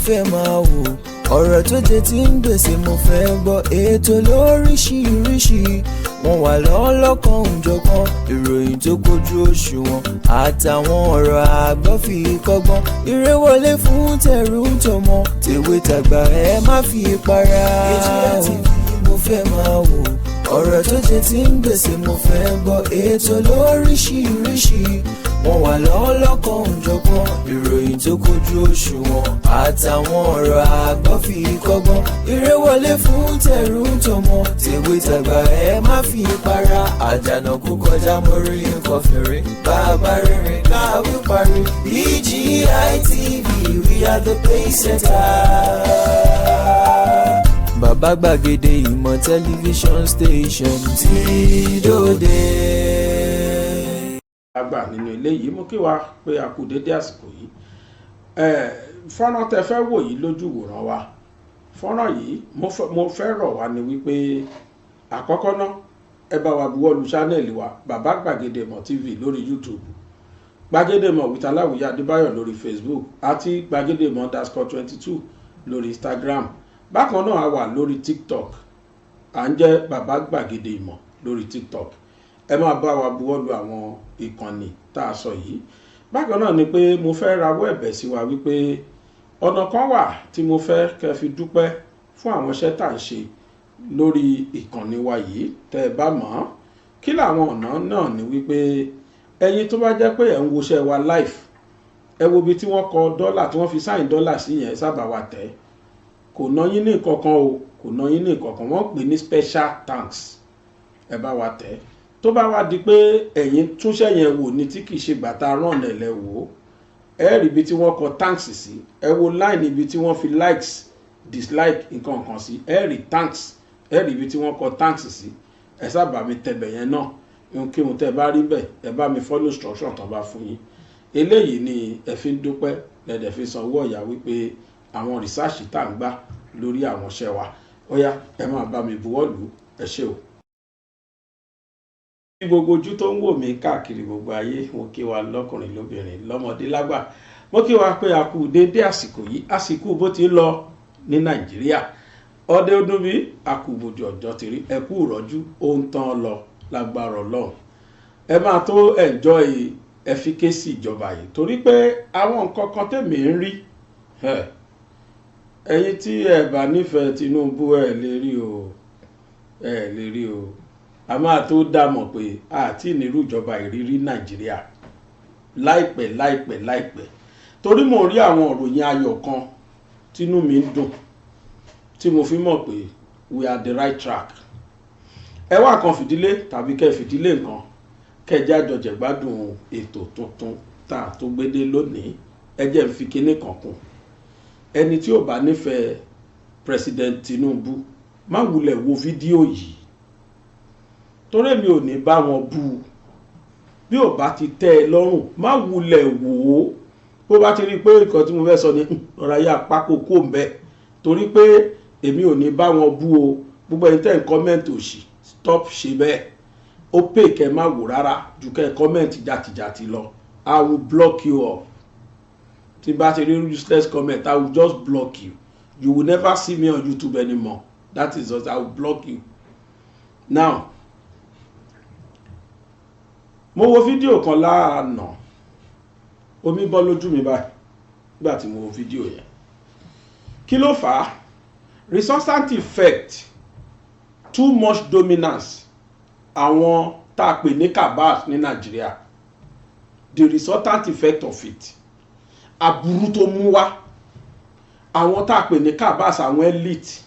fẹ́ máa wò, ọ̀rọ̀ tó jẹ tí ń gbèsè mo fẹ́ gbọ́, ètò lóríṣiríṣi wọ́n wà lọ́lọ́kan òjọ̀kan, ìròyìn tó kojú òṣùwọ̀n àtàwọn ọ̀rọ̀ àgbọ́ fi kọ́gbọ́n, eré wọlé fún tẹ̀rù tọmọ tèwe tàgbà ẹ má fi para. Nigerian TV mo fẹ́ máa wò, ọ̀rọ̀ tó jẹ tí ń gbèsè mo fẹ́ gbọ́, ètò lóríṣiríṣi wọ́n wà lọ́lọ́kan òjọ̀kan, ìròyìn tó kojú òṣùwọ̀n àtàwọn ọ̀rọ̀ àgbọ́ fi kọ́gbọ́n, eré wọlé fún tẹ̀rù tọmọ tèwe tàgbà ẹ má fi para. Àjànàkú kọjá mórí nǹkan fèrè, bàbá rere káwí parí. BGI TV, we are the pace setter. Bàbá gbàgede ìmọ̀ tẹlifíṣọ̀n station tí dòde. Àgbà nínú ilé yìí mú kí wa pé a kú dédé àsìkò yìí. Fọ́nrán tẹ fẹ́ wò yìí lójú wòran wa. Fọ́nrán yìí mo fẹ́ rọ̀ wá ní wípé àkọ́kọ́ náà ẹ bá wa buwọ́lu ṣánẹ́ẹ̀lì wa Bàbá Gbàgede Ìmọ̀ TV lórí YouTube, Gbàgede Ìmọ̀ with Aláwìyé Adébáyọ̀ lórí Facebook àti Gbàgede Ìmọ̀ _22 lórí Instagram. Bákan náà a wà lórí TikTok, à ń jẹ́ Bàbá Gbàgede Ìmọ̀ lórí TikTok. Ẹ máa bá wa buwọ́lu àwọn ìkànnì tá a sọ yìí. Bákan náà ni pé mo fẹ́ rawọ́ ẹ̀bẹ̀ sí wa wípé ọ̀nà kan wà tí mo fẹ́ kẹ́ fi dúpẹ́ fún àwọn iṣẹ́ tá à ń ṣe lórí ìkànnì wa yìí tẹ́ ẹ bá mọ̀ ọ́n. Kí làwọn ọ̀nà náà ni wípé ẹ̀yin tó bá jẹ́ pé ẹ̀ ń woṣẹ́ wa live, ẹ wo ibi tí wọ́n kọ dọ́là tí wọ́n fi sáìn dọ́là sí yẹn, sábà wa tẹ̀. Kò ná yín ní nǹkankan o, kò ná yín ní nǹkankan, wọ́n pè ní special thanks, ẹ bá wa tẹ̀. Tó bá wá di pé ẹ̀yin túnṣẹ́ yẹn wò ní tí kìí ṣe gbàtà rán ẹ̀lẹ́ wò, ẹ rí ibi tí wọ́n kọ thanks sí, ẹ wo line ibi tí wọ́n fi likes dislike nǹkan kan sí, ẹ rí thanks, ẹ rí ibi tí wọ́n kọ thanks sí, ẹ sábà mi tẹ̀bẹ̀ yẹn náà, kí tẹ́ bá rí bẹ́ẹ̀ ẹ bá mi follow instruction tó bá fún yín. Eléyìí ni ẹ fi ń dúpẹ́, lẹ́dẹ̀ fi sanwó ọ̀yà wípé àwọn research tá ń gbà lórí àwọn iṣẹ́ wa. Ó yá ẹ máa bá mi buwọ́lù, ẹ ṣé o. Gbogbo ojú tó ń wò mí káàkiri gbogbo ayé, mo kí wa lọ́kùnrin lóbìnrin lọ́mọdé lágbà, mo kí wa pé a kú dédé àsìkò yìí, àsìkò bó ti lọ ní Nàìjíríà. Ọdẹ ọdún bí a kú bójú ọjọ́ ti rí, ẹ kú ìrọ́jú ó ń tán lọ lágbára Ọlọ́run. Ẹ máa tó enjoy efficacy ìjọba yìí torí pé àwọn nǹkan kan tèmi ń rí, ẹ̀yin tí ẹ bá nífẹ̀ẹ́ Tinumbu ẹ lè rí o, ẹ lè rí o. A máa tó dámọ̀ pé àti ìnirú ìjọba ìrírí Nàìjíríà láìpẹ́ torí mo rí àwọn ìròyìn ayọ̀ kan tínú mi ń dùn tí mo fi mọ̀ pé we are the right track. Ẹ wá kan fìdílé tàbí kẹ́ fìdílé nǹkan kẹjá jọjẹ̀ gbádùn ètò tuntun tá a tó gbédé lónìí. Ẹ jẹ́ n fi kinní kan kún. Ẹni tí ò bá nífẹ̀ẹ́ President Tinumbu má wulẹ̀ wo fídíò yìí torí mi ò ní bá wọn bú. Bí ò bá ti tẹ́ ẹ lọ́rùn má wulẹ̀ wò ó. Bó bá ti rí pé nǹkan tí mo fẹ́ sọ ni ọ̀rọ̀ ayé apákó kò ń bẹ torí pé èmi ò ní bá wọn bú o. Gbogbo ẹni tẹ́ ń kọ́mẹ́ǹtì òṣì stop ṣe bẹ́ẹ̀. Ó pè kẹ́ má wò rárá ju kẹ́ kọ́mẹ́ǹtì jàtìjàtì lọ. I will block you off. Tí bá ti rí useless comment, I will just block you. You will never see me on YouTube anymore. That is just, I will block you. Now, mo wo fídíò kan lánàá, omi bọ́ lójú mi báyìí nígbà tí mo wo fídíò yẹn. Kí ló fà á? Resultant effect, too much dominance àwọn tá a pè ní cabals ní Nàìjíríà. The resultant effect of it, aburú tó mú wá. Àwọn tá a pè ní cabals, àwọn elite,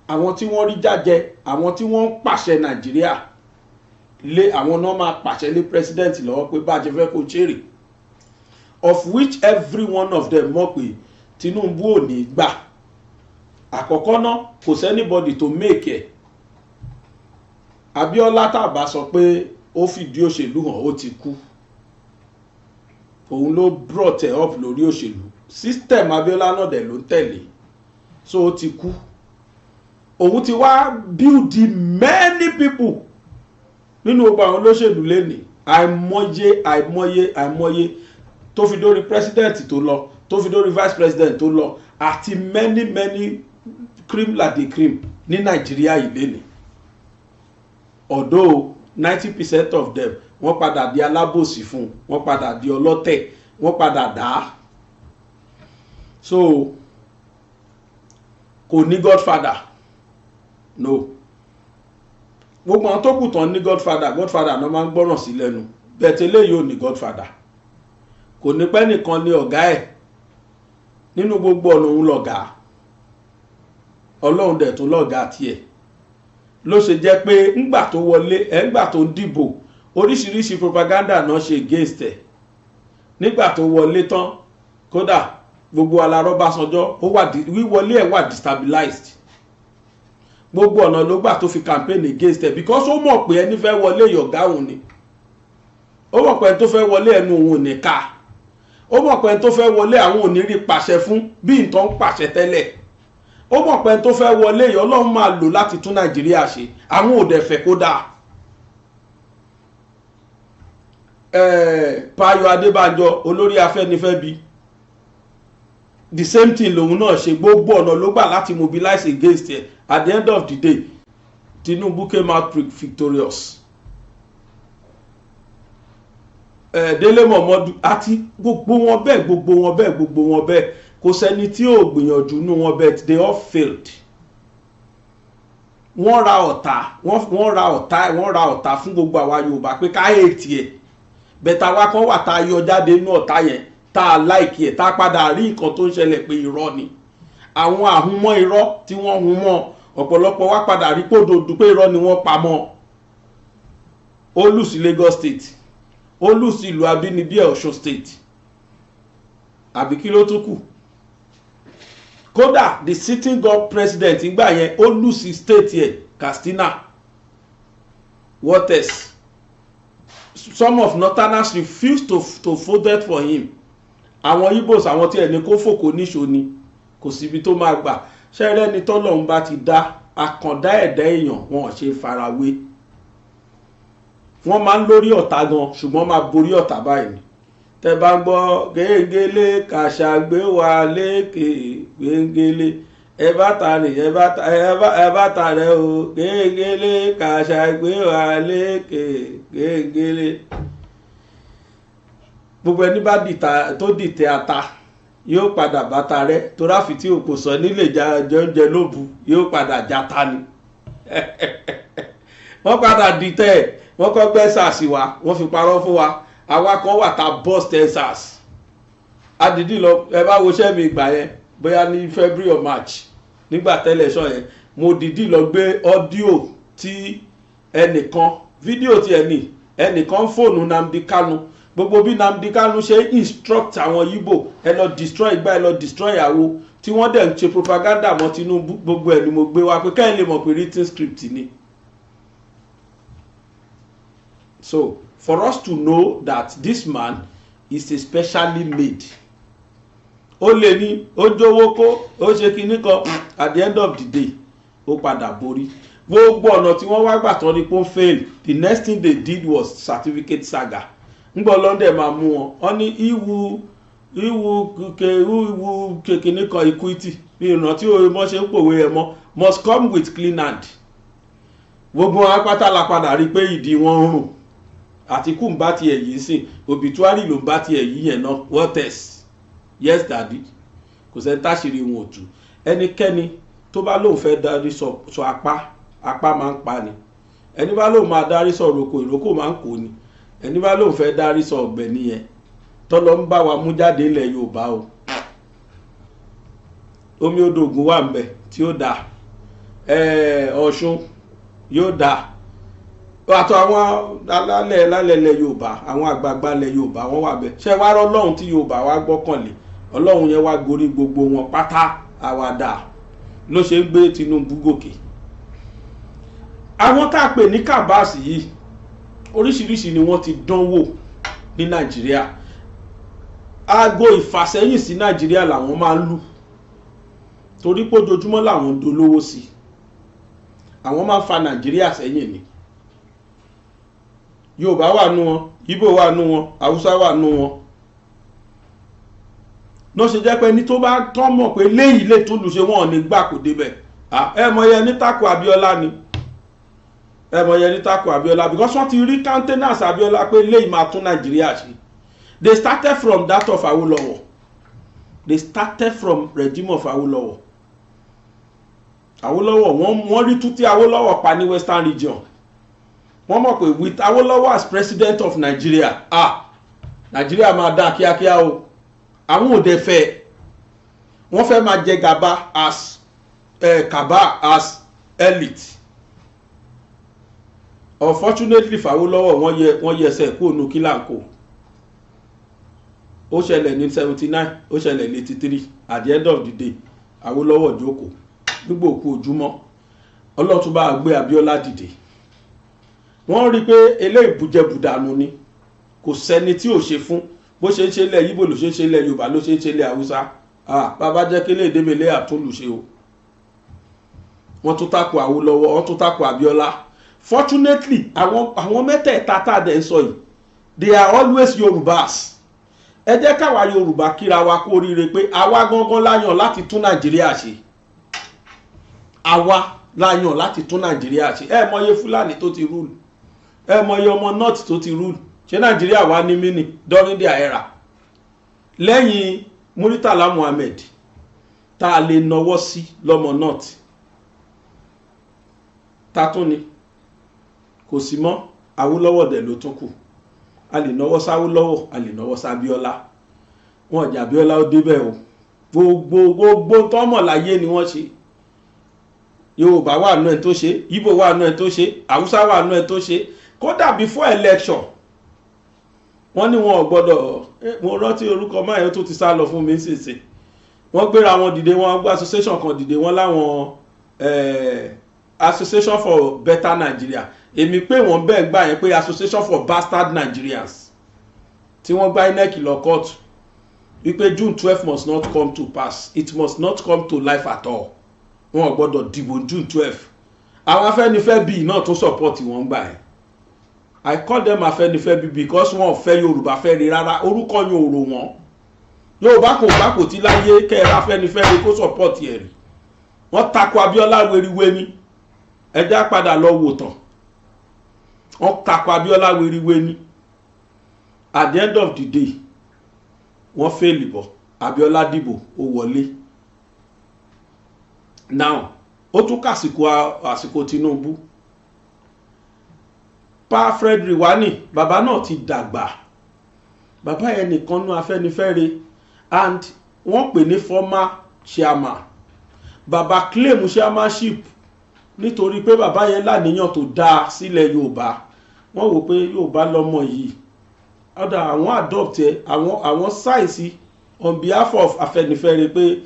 àwọn tí wọ́n rí jájẹ, àwọn tí wọ́n ń pàṣẹ Nàìjíríà lé àwọn náà máa pàṣẹ lé president lọ́wọ́ pé bá jẹ́ fẹ́ kó ṣeré, of which every one of them mọ̀ pé Tinumbu ò ní gbà. Àkọ́kọ́ náà kò sẹ́nibody to make ẹ̀. Abíọ́lá tàbá sọ pé ó fìdí òṣèlú hàn, ó ti kú. Òun ló brought ẹ̀ up lórí òṣèlú. System Abíọ́lá náà dẹ̀ ló ń tẹ̀lé. So ó ti kú. Òun ti wá build many people nínú gbogbo àwọn olóṣèlú lẹ́nìí. Àìmọye tó fi dórí president tó lọ, tó fi dórí vice president tó lọ, àti many cream la de cream ní Nàìjíríà yìí lẹ́nu. Although 90% of them wọ́n padà di alábòsí fún, wọ́n padà di ọlọ́tẹ̀, wọ́n padà dá. So kò ní godfather, no. Gbogbo àwọn tó kù tán ní godfather náà máa ń gbọ́ràn sí lẹ́nu, bẹ́ẹ̀ eléyìí ò ní godfather. Kò ní pẹ́ nìkan ní ọ̀gá ẹ̀, nínú gbogbo ọ̀nà òun lọ̀gá, Ọlọ́run dẹ̀ tún lọ̀gá tiẹ̀. Ló ṣe jẹ́ pé ńgbà tó wọlé ńgbà tó ń dìbò oríṣiríṣi propaganda náà ṣe against ẹ̀. Nígbà tó wọlé tán kódà gbogbo alárọ́ Básanjọ́ wíwọlé ẹ̀ wà destabilized. Gbogbo ọ̀nà ló gbà tó fi campaign against ẹ̀ because ó mọ̀ pé ẹni fẹ́ wọlé yọ̀gá òun ni. Ó mọ̀ pé ẹni tó fẹ́ wọlé ẹnu òun ní ká. Ó mọ̀ pé ẹni tó fẹ́ wọlé àwọn ò ní rí pàṣẹ fún bí nǹkan ń pàṣẹ tẹ́lẹ̀. Ó mọ̀ pé ẹni tó fẹ́ wọlé yìí Ọlọ́run máa lò láti tún Nàìjíríà ṣe, àwọn ò dẹ̀ fẹ́ kó dáa. Páyọ̀ Adébánjọ olórí Afẹ́nifẹ́bi the same thing lòun náà ṣe, gbogbo ọ̀nà ló gbà láti mobilize against ẹ̀. At the end of the day Tinumbu came out victorious. Délé Mọ̀mọ́dù àti gbogbo wọn bẹ́ẹ̀ kò sẹ́ni tí ò gbìyànjú nú wọn bẹ́ẹ̀, they all failed. Wọ́n ra ọ̀tá fún gbogbo àwa Yorùbá pé ká hate ẹ̀, bẹ̀tà wa kan wà tá a yọ jáde nínú ọ̀tá yẹn tá a like ẹ̀, tá a padà rí nǹkan tó ń ṣẹlẹ̀ pé irọ́ ni. Àwọn àhúnmọ́ irọ́ tí wọ́n hun mọ́ ọ̀pọ̀lọpọ̀ wa padà rí pòdòdó pé irọ́ ni wọ́n pa mọ́. Ó lù sí Lagos State, ó lù sí ìlú abínibí ẹ̀ Ọ̀ṣun State, àbí kí ló tún kù. Kódà the sitting god president ìgbà yẹn ó lù sí state yẹn Katsina. What else? Some of northerners refused to vote for him. Àwọn Igbos àwọn tí ẹni kó fòkó níṣó ni kò síbi tó máa gbà. Ṣẹ́rẹ́ ni tọ́lọ́run bá ti dá àkàndá ẹ̀dá èèyàn wọn ò ṣe farawé. Wọ́n máa ń lórí ọ̀tá gan ṣùgbọ́n máa borí ọ̀tá báyìí ni. Tẹ́ bá ń gbọ́ gẹ́gẹ́lé kàṣà gbé wa lékè gbẹ́ngẹ́lé ẹ bá ta rẹ̀ o gẹ́gẹ́lé kàṣà gbé wa lékè gbẹ́ngẹ́lé. Gbogbo ẹni bá tó dìtẹ̀ ata yóò padà bàtà rẹ̀ tó ráfi tí òkò sọ nílé jẹunjẹ lóbu yóò padà jata ni. Wọ́n padà dìtẹ̀ wọ́n kọ́ gbẹ́ sàásì wa wọ́n fi parọ́ fún wa. Àwa kan wà tá bust ensars adìdí lọ ẹ bá wo ṣẹ́ mi ìgbà yẹn bóyá ní February or March nígbà tẹ́lẹ̀ṣọ́ yẹn mo dìdí lọ gbé ọ́díò tí fídíò tí ẹnìkan fóònù Nnamdi Kanu gbogbo bí Nnamdi Kanu ṣe instruct àwọn Igbo ẹ lọ destroy ìgbà ẹ lọ destroy àwo tí wọ́n dẹ̀ ń ṣe propaganda mọ́ Tinubu gbogbo ẹ̀ ni mo gbé wá pé kẹ́hìn lè mọ̀ pé written script ni. So for us to know that this man is especially made. Ó lè ní ó jówó kó ó ṣe kinní kan at the end of the day ó padà borí. Gbogbo ọ̀nà tí wọ́n wá gbà tán ni pé ó fail. The next thing they did was certificate saga. Ngbọ́ London máa mú wọn. Wọ́n ní ìwú kinní kan equity bí ìrántí òye mọ́ ṣe ń pòwe ẹ̀ mọ́ must come with clean hand. Gbogbo wọn apáta la padà rí pé ìdí wọn ń rùn. Àtìkù ń bá tiẹ̀ yìí sìn obituary ló ń bá tiẹ̀ yìí yẹn náà what else? Yes daddy kò sẹ́ni táṣìírí wọn ò tú. Ẹnikẹ́ni tó bá lóun fẹ́ darí sọ apá máa ń pa ni. Ẹni bá lóun máa darí sọ ìrókò máa ń kó ni. Ẹni bá lóun fẹ́ darí sọ ọ̀gbẹ́ nìyẹn tọ́lọ́ ń bá wa mú jáde ilẹ̀ Yorùbá o. Omi odò Ògùn wà ń bẹ̀ tí ó dà Ọ̀ṣun yóò dà. Àtọ̀ àwọn alálẹ̀ Yorùbá àwọn àgbààgbà ilẹ̀ Yorùbá wọ́n wà bẹ́ẹ̀. Ṣé wá rọ́ Ọlọ́run tí Yorùbá wá gbọ́kànlé Ọlọ́run yẹn wá gorí gbogbo wọn pátá àwàdà ló ṣe ń gbé Tinumbu gòkè. Àwọn tá a pè ní kábàásì yìí oríṣiríṣi ni wọ́n ti dánwò ní Nàìjíríà. Aago ìfàsẹ́yìn sí Nàìjíríà làwọn máa ń lù torí pé ojoojúmọ́ làwọn ń dolówó sí. Àwọn máa ń fa Nàìjíríà sẹ́yìn ni. Yorùbá wà nú wọn, Ìgbò wà nú wọn, Haúsá wà nú wọn. ló ṣe jẹ́ pé ní tó bá tọ́ mọ̀ pé léyìí lè tún lù ṣe wọ́n ní gbà kó débẹ̀ ẹ mọ̀ yẹn ní tako Abíọ́lá ni ẹ mọ̀ yẹn ní tako Abíọ́lá because wọ́n ti rí countenance Abíọ́lá pé léyìí máa tún Nàìjíríà ṣe. They started from that of Awólọ́wọ̀. They started from regime of Awólọ́wọ̀. Awólọ́wọ̀ wọ́n rí tún tí Awólọ́wọ̀ pa ní Western region. Wọ́n mọ̀ pé with Awólọ́wọ̀ as president of Nigeria Nigeria máa dá kíákíá o. Àwọn ò dẹ̀ fẹ́ wọ́n fẹ́ máa jẹ gàba as kaba as elite. Unfortunately for Awólọ́wọ̀ wọ́n yẹ ẹsẹ̀ kúrò nù kílàǹkó. Ó ṣẹlẹ̀ ní 79 ó ṣẹlẹ̀ ní 83 at the end of the day Awólọ́wọ̀ jókòó nígbà òkú ojúmọ́ Ọlọ́run bá gbé Abíọ́lá dìde. Wọ́n rí pé eléyìí bùjẹbùdànù ni kò sẹ́ni tí ò ṣe fún bó ṣe ń ṣe ilẹ̀ Yíbò ló ṣe ń ṣe ilẹ̀ Yorùbá ló ṣe ń ṣe ilẹ̀ Haúsá bàbá jẹ́ kí lè débèlé àtúnlùṣe o. Wọ́n tún tako Awólọ́wọ̀ wọ́n tún tako Abíọ́lá. Fortunately àwọn mẹ́tẹ̀ẹ̀ta tá a dẹ̀ ń sọ yìí they are always Yorùbás. Ẹ jẹ́ káwa Yorùbá kíra wa kú oríire pé àwa gangan láyàn láti tún Nàìjíríà ṣe. Àwa láyàn láti tún Nàìjíríà ṣe. Ẹ mọye Fúlàní tó ti rúlù. Ẹ mọye ọmọ North tó ti rúlù. Ṣé Nàìjíríà wà ní mínì during their era? Lẹ́yìn Muritala Muhammed tá a lè nawọ́ sí lọ́mọ North. Ta tún ni? Kò sí mọ́ Awólọ́wọ̀ dẹ̀ ló tún kù. A lè nawọ́ sáwólọ́wọ̀ a lè nawọ́ sábíọ́lá. Wọ́n jà Abíọ́lá ó débẹ̀ o. Gbogbo tọ́mọ̀ láyé ni wọ́n ṣe. Yorùbá wà nú ẹ̀ tó ṣe, Ìgbò wà nú ẹ̀ tó ṣe, Haúsá wà nú ẹ̀ tó ṣe. Kódà before election wọ́n ní wọn ò gbọ́dọ̀ mo rántí orúkọ máyẹ̀ tó ti sá lọ fún mi nísinsìnyí. Wọ́n gbéra wọn dìde wọ́n gbé association kan dìde wọ́n láwọn Association for Better Nigeria. Èmi pé wọ́n bẹ́ẹ̀ gbà yẹn pé Association for Bastard Nigerians tí wọ́n gbá INEC lọ court wípé June 12 must not come to pass. It must not come to life at all. Wọ́n ò gbọ́dọ̀ dìbò June 12. Àwọn Afẹ́nifẹ́ bíi náà tún support wọ́n gbà yẹn. I call them Afẹ́nifẹ́ bíi because wọ́n ò fẹ́ Yorùbá fẹ́ rí rárá orúkọ yẹn ò rò wọ́n. Yorùbá kò gbà kò tí láyé kẹ́ẹ̀rẹ́ Afẹ́nifẹ́ rí kó support yẹn rí. Wọ́n tako Abíọ́lá weriwe ni. Ẹjá padà lọ wò tán. Wọ́n tako Abíọ́lá weriwe ni. At the end of the day wọ́n fail bọ̀ Abíọ́lá dìbò ó wọlé. Now ó tún àsìkò Tinumbu. Pa Frederick Wani bàbá náà ti dàgbà. Bàbá yẹn nìkan nú Afẹ́nifẹ́re and wọ́n pè ní former chairman. Bàbá claim chairmanship nítorí pé bàbá yẹn láníyàn tó dáa sílẹ̀ Yorùbá. Wọ́n wò pé Yorùbá lọ́mọ yìí ọ̀dà àwọn adopt ẹ̀ àwọn sáìsì on behalf of Afẹ́nifẹ́re pé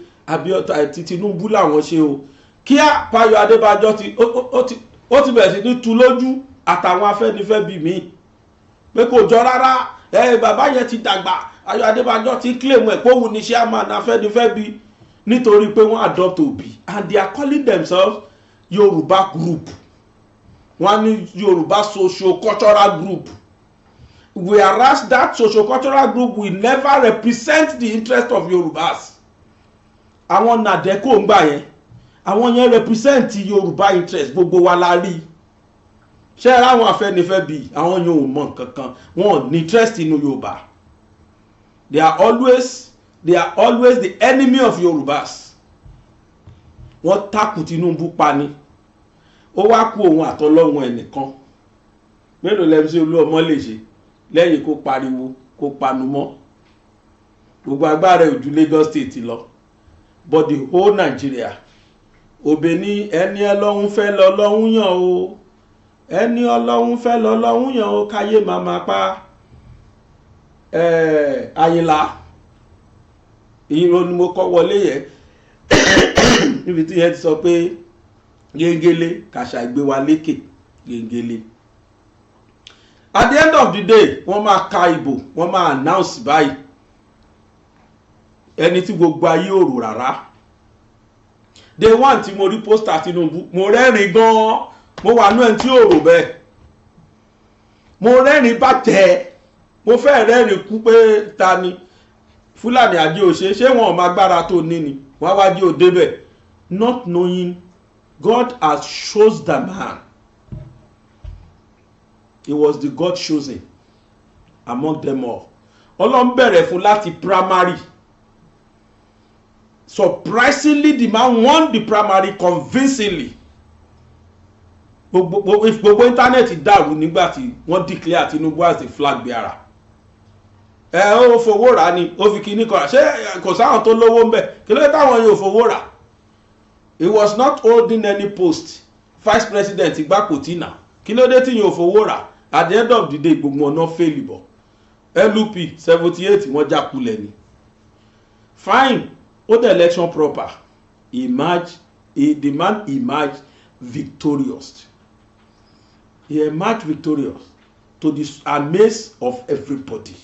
Tinumbu làwọn ṣe o. Kíá Fáyọ̀ Adébánjọ ó ti bẹ̀rẹ̀ sí ní tu lójú àtàwọn Afẹ́nifẹ́ bíi mi pé kò jọ rárá bàbá yẹn ti dàgbà Fáyọ̀ Adébánjọ ti claim ẹ̀ pé òun ni chairman Afẹ́nifẹ́ bíi nítorí pé wọ́n adopt Obi and they are calling themselves Yorùbá group. Wọ́n ní Yorùbá socio-cultural group. Whereas that socio-cultural group will never represent the interest of Yorùbás. Àwọn nàdẹ́kò ń gbà yẹn àwọn yẹn represent Yorùbá interest gbogbo wa la rí. Ṣé àwọn Afẹ́nifẹ́ bí àwọn yẹn ò mọ̀ kankan wọn ní interest inú Yorùbá. They are always the enemy of Yorùbás. Wọ́n takù Tinumbu pa ni. Ó wá kú òun àtọlọ́hun ẹnìkan. Mélòó lẹ́mí Olúọmọ lè ṣe lẹ́yìn kó pariwo kó panu mọ́. Gbogbo agbára ẹ̀ ò ju Lagos State lọ. But the whole Nigeria òbí ní ẹni Ọlọ́hun fẹ́ lọ́lọ́hun yàn o. Ẹni Ọlọ́hun fẹ́ lọ́lọ́hun yàn o káyé màmá pa. Àyìnlá ìrò ni mo kọ́ wọlé yẹn níbi tí yẹn ti sọ pé gẹ́gẹ́lé kàṣà ìgbé wa lékè gẹ́gẹ́lé. At the end of the day wọ́n máa ka ìbò wọ́n máa announce báyìí ẹni tí gbogbo ayé ò rò rárá. Day one tí mo rí pósítà Tinumbu mo rẹ́rìn gan-an mo wà nú ẹni tí ò rò bẹ́ẹ̀ mo rẹ́rìn bàjẹ́ mo fẹ́ rẹ́rìn kú pé ta ni Fúlàní ajé ò ṣe wọn ò máa gbára tó ní ni wọ́n wá jẹ́ ò débẹ̀, not knowing God has chose the man. He was the God chosen among them all. Ọlọ́run bẹ̀rẹ̀ fún láti primary. Surprisingly, the man won the primary convincingly. Gbogbo internet dàrú nígbà tí wọ́n declare Tinumbu as the flag bearer. Ó fowó rà ni, ó fi kíní kan rà. Ṣé kò sáwọn tó lówó ń bẹ̀? Kí ló dé táwọn yóò fowó rà? He was not holding any post. Vice president Igbákòtì náà. Kí ló dé tí yóò fowó rà? At the end of the day, gbogbo ọ̀nà fail bọ̀. LP 78 wọ́n jákulẹ̀ ni. Fine, ó the election proper. The man emerged victorious. He emerged victorious to the amaze of everybody.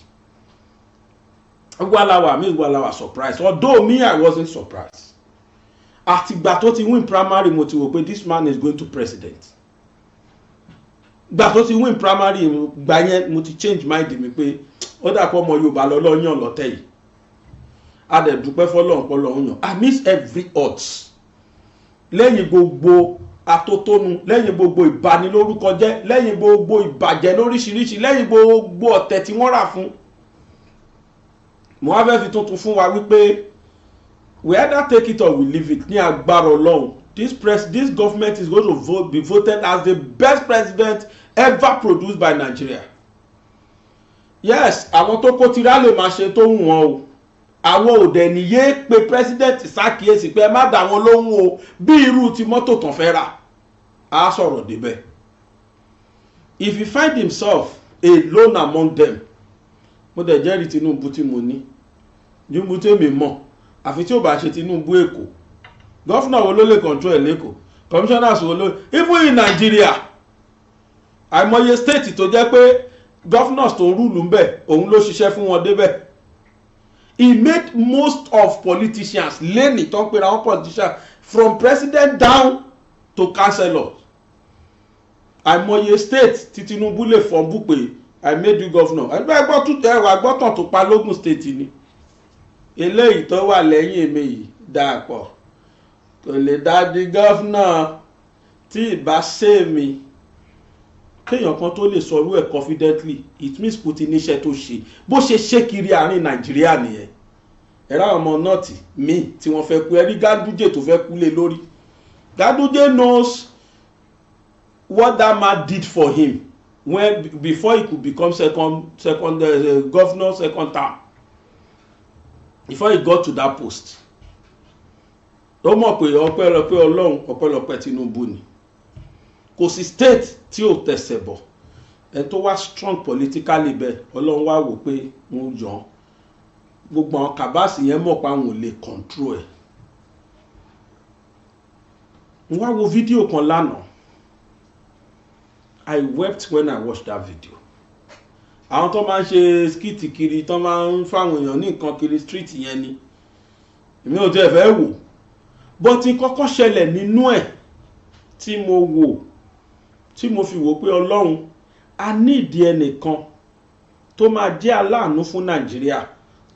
Gwalawa surprised. Although me, I wasn't surprised. Àtìgbà tó ti win primary mo ti wò pé this man is going to president. Gbà tó ti win primary gbà yẹn mo ti change mind mi pé ó dà pọ̀ ọmọ Yorùbá lọ́lọ́yàn lọ́tẹ̀ yìí. A dẹ̀ dúpẹ́ fọ́lọ́run pọ́lọ́run yàn. I miss every odds. Lẹ́yìn gbogbo atótónu, lẹ́yìn gbogbo ìbanilórúkọjẹ́, lẹ́yìn gbogbo ìbàjẹ́ lóríṣiríṣi, lẹ́yìn gbogbo ọ̀tẹ̀ tí wọ́n rà fún. Mo wá fẹ́ fi tuntun fún wa wípé we either take it or we leave it. Ní agbára Ọlọ́run, this government is going to be voted as the best president ever produced by Nigeria. Yes, àwọn tó kó tira lè máa ṣe tó wù wọ́n o. Àwọn ò dẹ̀ níyé pé president ṣàkíyèsí pé ẹ má dá wọn lóhùn o bí irú ti mọ́tò tán fẹ́ rà. Á sọ̀rọ̀ débẹ̀. If he find himself alone among them, mo dẹ̀ jẹ́rìí Tinumbu tí mo ní. Tinumbu tí èmi mọ̀. Àfi tí ó bá ṣe Tinumbu Èkó. Gọ́fúnà wo ló lè control ẹ̀ lẹ́kọ̀ọ́? Commissioners wo ló even in Nigeria. Àìmọye state tó jẹ́ pé governors tó ń rúlù ń bẹ̀ òun ló ṣiṣẹ́ fún wọn débẹ̀. He made most of politicians lẹ́nìí tó ń pera wọn politicians from president down to councillors. Àìmọye state tí Tinumbu lè fọ́nbù pé I made you governor. Ẹgbẹ́ gbọ́ tún ẹwà gbọ́tàn tó pa lógún state ni. Eléyìí tó wà lẹ́yìn èmi yìí dàpọ̀. Kò lè dá di governor tí ìbá ṣe mi. Kéèyàn kan tó lè sọrú ẹ̀ confidently, it means Putin níṣẹ́ tó ṣe. Bó ṣe ṣe kiri àárín Nàìjíríà nìyẹn. Ẹ̀rá ọmọ nọ́ọ̀tì míì tí wọ́n fẹ́ kú ẹ̀rí Ganduje tó fẹ́ kú lé lórí. Ganduje knows what that man did for him before he could become second governor second term. Before he got to that post. Ó mọ̀ pé ọpẹ́lọpẹ́ Ọlọ́run ọpẹ́lọpẹ́ Tinumbu ni. Kò sí state tí ò tẹ̀sẹ̀ bọ̀. Ẹ tó wá strong politically bẹ́ẹ̀ Ọlọ́run wá wò pé wọ́n yàn. Gbogbo àwọn kàbáàsì yẹn mọ̀ pé àwọn ò lè control ẹ̀. Mo wá wo fídíò kan lánàá. I wept when I watched that video. Àwọn tó máa ń ṣe skit kiri tó máa ń fáwọn èèyàn ní nǹkan kiri street yẹn ni. Èmi ò tiẹ̀ fẹ́ wò. But tí kọ́kọ́ ṣẹlẹ̀ nínú ẹ̀ tí mo wò tí mo fi wò pé Ọlọ́run a ní ìdí ẹnìkan tó máa jẹ́ aláàánú fún Nàìjíríà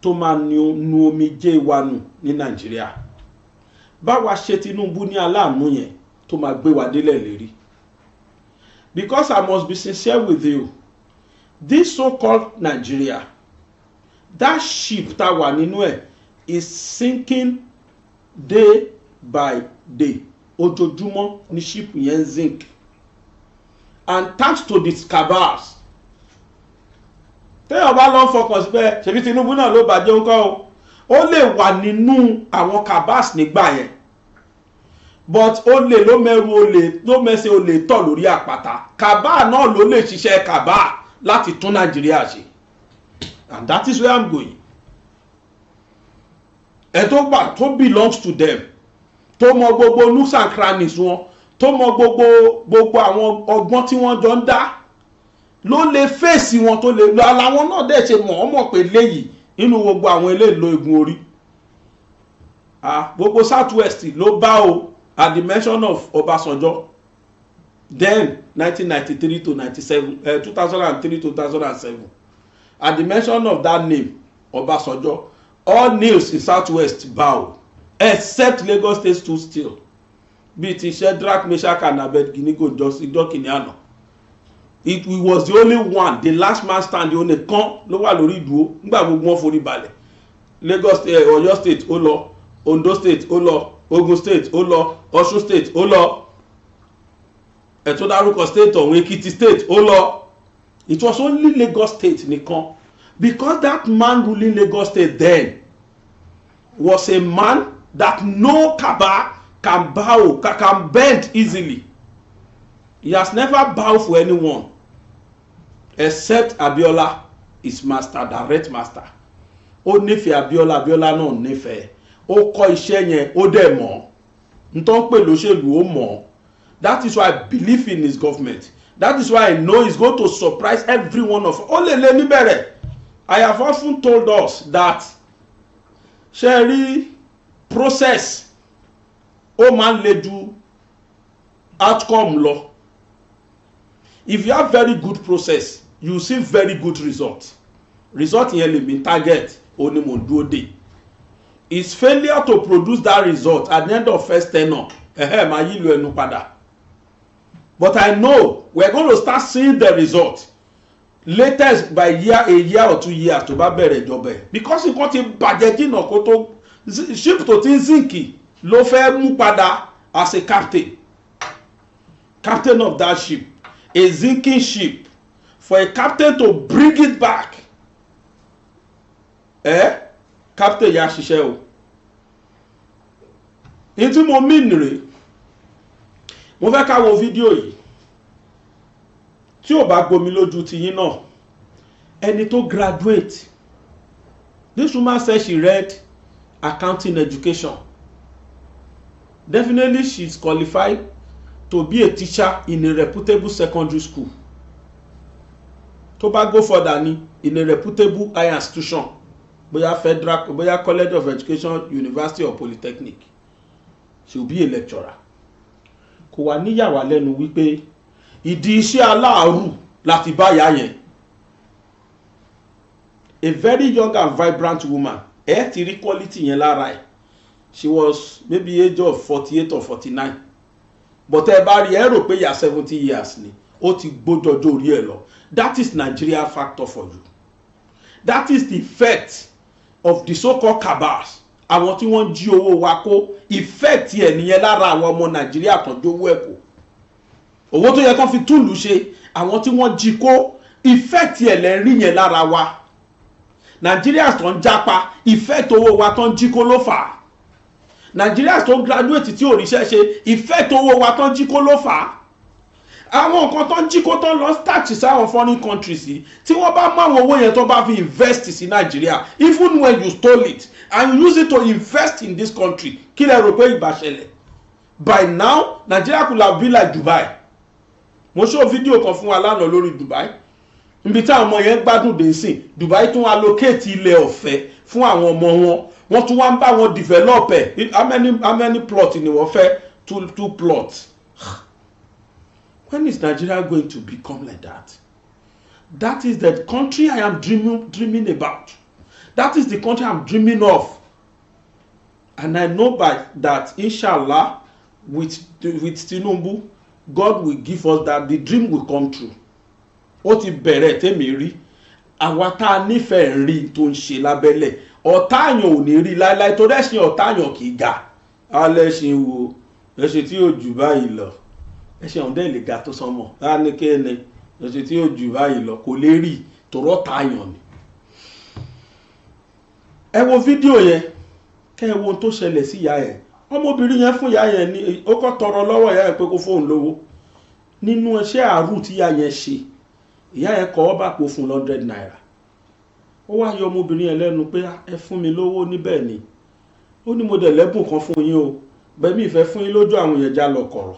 tó máa nu omijé wa nù ní Nàìjíríà. Báwa ṣe Tinumbu ní aláàánú yẹn tó máa gbé wa délẹ̀ lérí. Because I must be sincere with you. This so-called Nigeria, that ship tá wà nínú ẹ̀ is sinking day by day. Ojoojúmọ́ ni ship yẹn sink. And thanks to the cabals. Téèyàn bá lọ fọkàn sí pé ṣebí Tinumbu náà ló bàjẹ́ ńkọ́ o. Ó lè wà nínú àwọn cabals nígbà yẹn. But olè ló mẹ́rù olè ló mẹ́sẹ̀ olè tọ̀ lórí àpáta. Cabal náà ló lè ṣiṣẹ́ cabal láti tún Nàìjíríà ṣe. And that is where I'm going. Ẹ tó gbà tó belongs to them. Tó mọ gbogbo nooks and crannies wọn. Tó mọ gbogbo àwọn ọgbọ́n tí wọ́n jọ ń dá. Ló lè fèsì wọn tó lè lọ aláwọn náà dẹ̀ ṣe mọ̀ pé léyìí nínú gbogbo àwọn eléyìí lo egun orí. Gbogbo South West ló bá o at the mention of Obasanjo. Then 1993 to 97, 2003 to 2007. At the mention of that name, Obasanjo, all nails in southwest bow except Lagos State stood still bíi ti Shadrach Meshach and Abednego ìjọ kìíní àná. It was the only one, the last man standing nìkan ló wà lórí ìdúró nígbà gbogbo wọn forí balẹ̀. Lagos State, Ọ̀yọ́ State ó lọ, Ondo State ó lọ, Ogun State ó lọ, Ọ̀ṣun State ó lọ, ẹ̀tọ́ dárúkọ state ọ̀hún Ekiti State ó lọ. It was only Lagos State nìkan, because that man ruling Lagos State then was a man that no Kaba can bow, can bend easily. He has never bowed for anyone except Abiola, his master, direct master. Ó nífẹ̀ẹ́ Abiola, Abiola náà nífẹ̀ẹ́. Ó kọ́ iṣẹ́ yẹn, ó dẹ̀ mọ̀. Ntọ́ pé lóṣèlú ó mọ̀. That is why I believe in his government. That is why I know he's going to surprise every one of us. Ó lè lé níbẹ̀rẹ̀. I have often told us that ṣe process ó máa ń le ju outcome lọ. If you have very good process, you see very good result. Result yẹn lè mi target ó ní mo dúró dé. His failure to produce that result at the end of first tenure máa yí lu ẹnu padà. But I know we're going to start seeing the result latest by a year or 2 years tó bá bẹ̀rẹ̀ ìjọba ẹ̀, because nǹkan ti bàjẹ́ jìnnà kó tó ship tó ti ń zinki ló fẹ́ mú padà as a captain of that ship, a sinking ship, for a captain to bring it back. Captain ya ṣiṣẹ́ o. In tí mo mean rè, mo fẹ́ ká wo fídíò yìí tí ò bá gbomi lójú ti yín náà. Ẹni tó graduate, this woman said she read accounting education. Definitely she's qualified to be a teacher in a reputable secondary school. Tó bá go further ni in a reputable higher institution, bóyá federal, bóyá college of education, university or polytechnic, she will be a lecturer. Kò wá níyàwó lẹ́nu wípé ìdí iṣẹ́ aláàrù láti bá yá yẹn. A very young and vibrant woman, ti rí quality yẹn lára ẹ̀. She was maybe age of 48 or 49. But ẹ bá rí ẹ rò pé ya 70 years ni, ó ti gbójọjọ orí ẹ lọ. That is Nigeria factor for you. That is the effect of the so-called cabals. Àwọn tí wọ́n jí owó wa kó, effect ẹ̀ nìyẹn lára àwọn ọmọ Nàìjíríà tán jówó ẹ̀ kó. Owó tó yẹ kán fi túlù ṣe, àwọn tí wọ́n jí kó, effect ẹ̀ lẹ́ rí yẹn lára wa. Nigerians tán jápa, effect owó wa tán jí kó ló fà á. Nigerians tó graduate tí ò ríṣẹ́ ṣe, effect owó wa tán jí kó ló fà á. Àwọn nǹkan tán jí kó tán lọ start sáwọn foreign countries yìí, tí wọ́n bá mú àwọn owó yẹn tó bá fi invest sí Nigeria, even when you stole it and you use it to invest in this country, kí lẹ rò pé ìbá ṣẹlẹ̀? By now Nigeria could have been like Dubai. Mo show fídíò kan fún wa lánàá lórí Dubai. Níbi tí àwọn ọmọ yẹn gbádùn dé sí, Dubai tún allocate ilẹ̀ ọ̀fẹ́ fún àwọn ọmọ wọn. Wọ́n tún wá ń bá wọn develop ẹ̀. How many plots ni wọ́n fẹ́? Two plots. When is Nigeria going to become like that? That is the country I am dreaming about. That is the country I'm dreaming of. And I know by that, inshallah, with Tinumbu, God will give us that, the dream will come true. Ó ti bẹ̀rẹ̀ tèmi rí, àwa tá a nífẹ̀ẹ́ rí tó ń ṣe lábẹ́lẹ̀, ọ̀tá àyàn ò ní rí láíláí, tó dẹ́sìn ọ̀tá àyàn kì í ga. Alẹ́ṣin wo, ẹṣin tí yóò jù báyìí lọ, ẹṣin ọ̀hún dẹ́ lè ga tó sánmọ̀, á ní kéèní, ẹṣin tí yóò jù báyìí lọ, kò lè rí, tòrọ́ ọ̀tá àyàn ni. Ẹ wo fídíò yẹn, kẹ́ ẹ wo ohun tó ṣẹlẹ̀ sí ìyá yẹn. Ọmọbìnrin yẹn fún ìyá yẹn ní, ó kọ́ tọrọ lọ́wọ́ ìyá yẹn pé kó fóun lówó. Nínú iṣẹ́ àrù tí ìyá yẹn ṣe, ìyá yẹn kọ́ bá pò fún 100 naira. Ó wá yọ ọmọbìnrin yẹn lẹ́nu pé ẹ fún mi lówó níbẹ̀ ni. Ó ní mo dẹ̀ lẹ́bùn kan fún yín o, bẹ́ẹ̀ mi ìfẹ́ fún yín lójú àwọn èèyàn já lọ kọ̀rọ̀.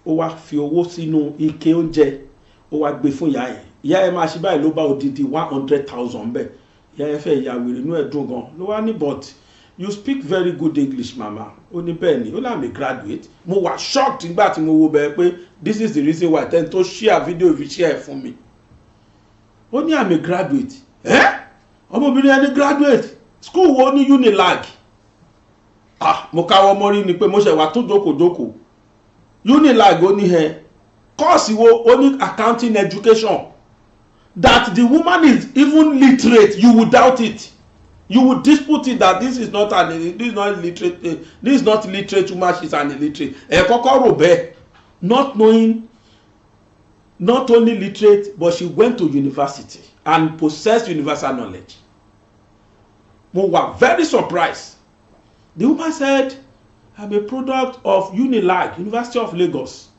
Ó wá fi owó sínú ike oúnjẹ, ó wá gbé fún ìyá yẹn. Ìyá yẹn máa ṣe báyìí ló bá odidi 100,000 bẹ́ẹ̀. Ìyá yẹn fẹ́ ìyá wèrè inú ẹ̀ dùn gan. Ló wá ní but you speak very good English mama. Ó ní bẹ́ẹ̀ ni, ó láàmì graduate. Mo wà shocked nígbà tí mo wo bẹ́ẹ̀ pé this is the reason why ten to share video if you share fún mi. Ó ní àmì graduate. Ọmọbìnrin ẹni graduate school wo ní Unilag mo káwọ́ mọ́rí ni pé mo ṣe wà tó jókòó Unilag ó ní course wo ó ní accounting education that the woman is even literate. You would doubt it. You would dispute it that this is not literate woman, she's an illiterate. Kọ́kọ́ rò bẹ́ẹ̀, not knowing, not only literate, but she went to university and possessed universal knowledge. We were very surprised. The woman said, I'm a product of Unilag, University of Lagos.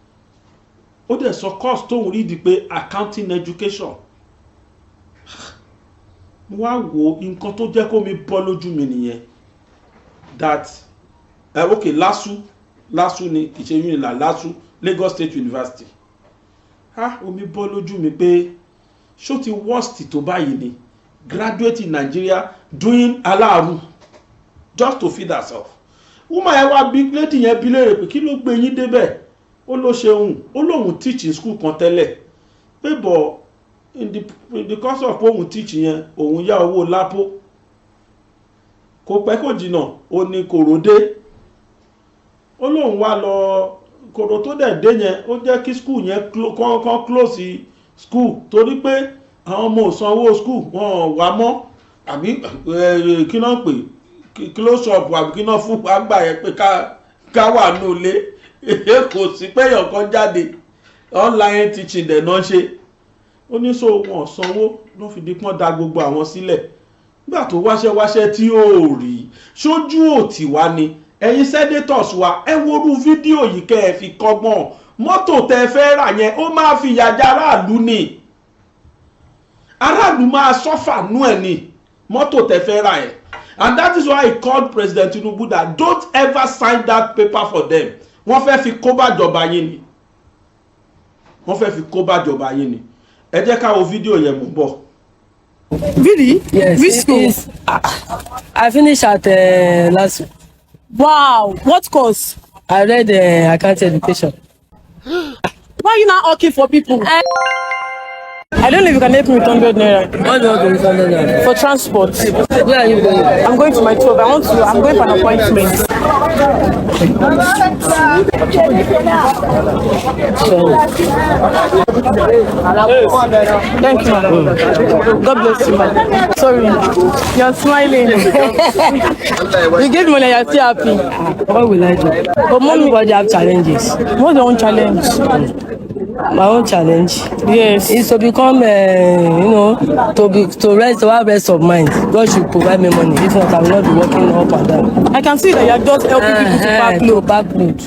Ó dẹ̀ sọ course tó ń rí di pé accounting education. Mo wá wo nǹkan tó jẹ́ kó mi bọ́ lójú mi nìyẹn. That okay, LASU ni ìṣe Unilag, LASU, Lagos State University. Omi bọ́ lójú mi pé ṣó ti worst tó báyìí ni, graduate in Nigeria doing aláàrú just to feed herself. Woman yẹn wá bí lady yẹn bí léèrè pé kí ló gbé yín débẹ̀? Ó ló ṣeun, ó lóun teach in school kan tẹ́lẹ̀ pé bọ̀ in the course of òun teach yẹn òun yá owó lápò kò pẹ́ kò jìnnà ó ní kòrò dé. Ó lóun wá lọ kòrò tó dẹ̀ dé yẹn ó jẹ́ kí school yẹn kan close school torí pé àwọn ọmọ ò sanwó school wọn wà mọ́ àbí kí náà pè close up àbí kí náà fún àgbà yẹn pé ká wà ní ilé kò sí pé èèyàn kan jáde online teaching dẹ̀ náà ṣe. Ó ní so wọn sanwó ló fi di pọ́n da gbogbo àwọn sílẹ̀ nígbà tó wáṣẹ́ tí ó rí ṣojú òtí wá ni. Ẹ̀yin senators wa ẹ worú fídíò yìí kẹ́ ẹ fi kọ́gbọ́n mọ́tò tẹ́ fẹ́ rà yẹn ó máa fi yàjà aráàlú ni, aráàlú máa sọ́fà nú ẹ̀ ni mọ́tò tẹ́ fẹ́ rà yẹn. And that is why I called President Tinumbu that don't ever sign that paper for them. Wọ́n fẹ́ fi kó bá jọba yín ni, wọ́n fẹ́ fi kó bá jọba yín ni. Ẹ jẹ́ ká wo fídíò yẹn mú bọ̀. Really? Yes. Which school? I finished at LASU. Wow. What course? I read accounting education. Why are you not asking for people? I don't know if you can help me with 100 naira. What do you want with 100 naira? For transport. Where are you going? I'm going to my 12. I'm going for an appointment. Thank you, madam. God bless you, madam. Sorry. You're smiling. You gave money, you're still happy. What will I do? But mommy, everybody have challenges. what's your own challenge? My own challenge Yes. is to become, to have rest of mind. God should provide me money. If not, I will not be working up and down. I can see that you're just helping people to back load.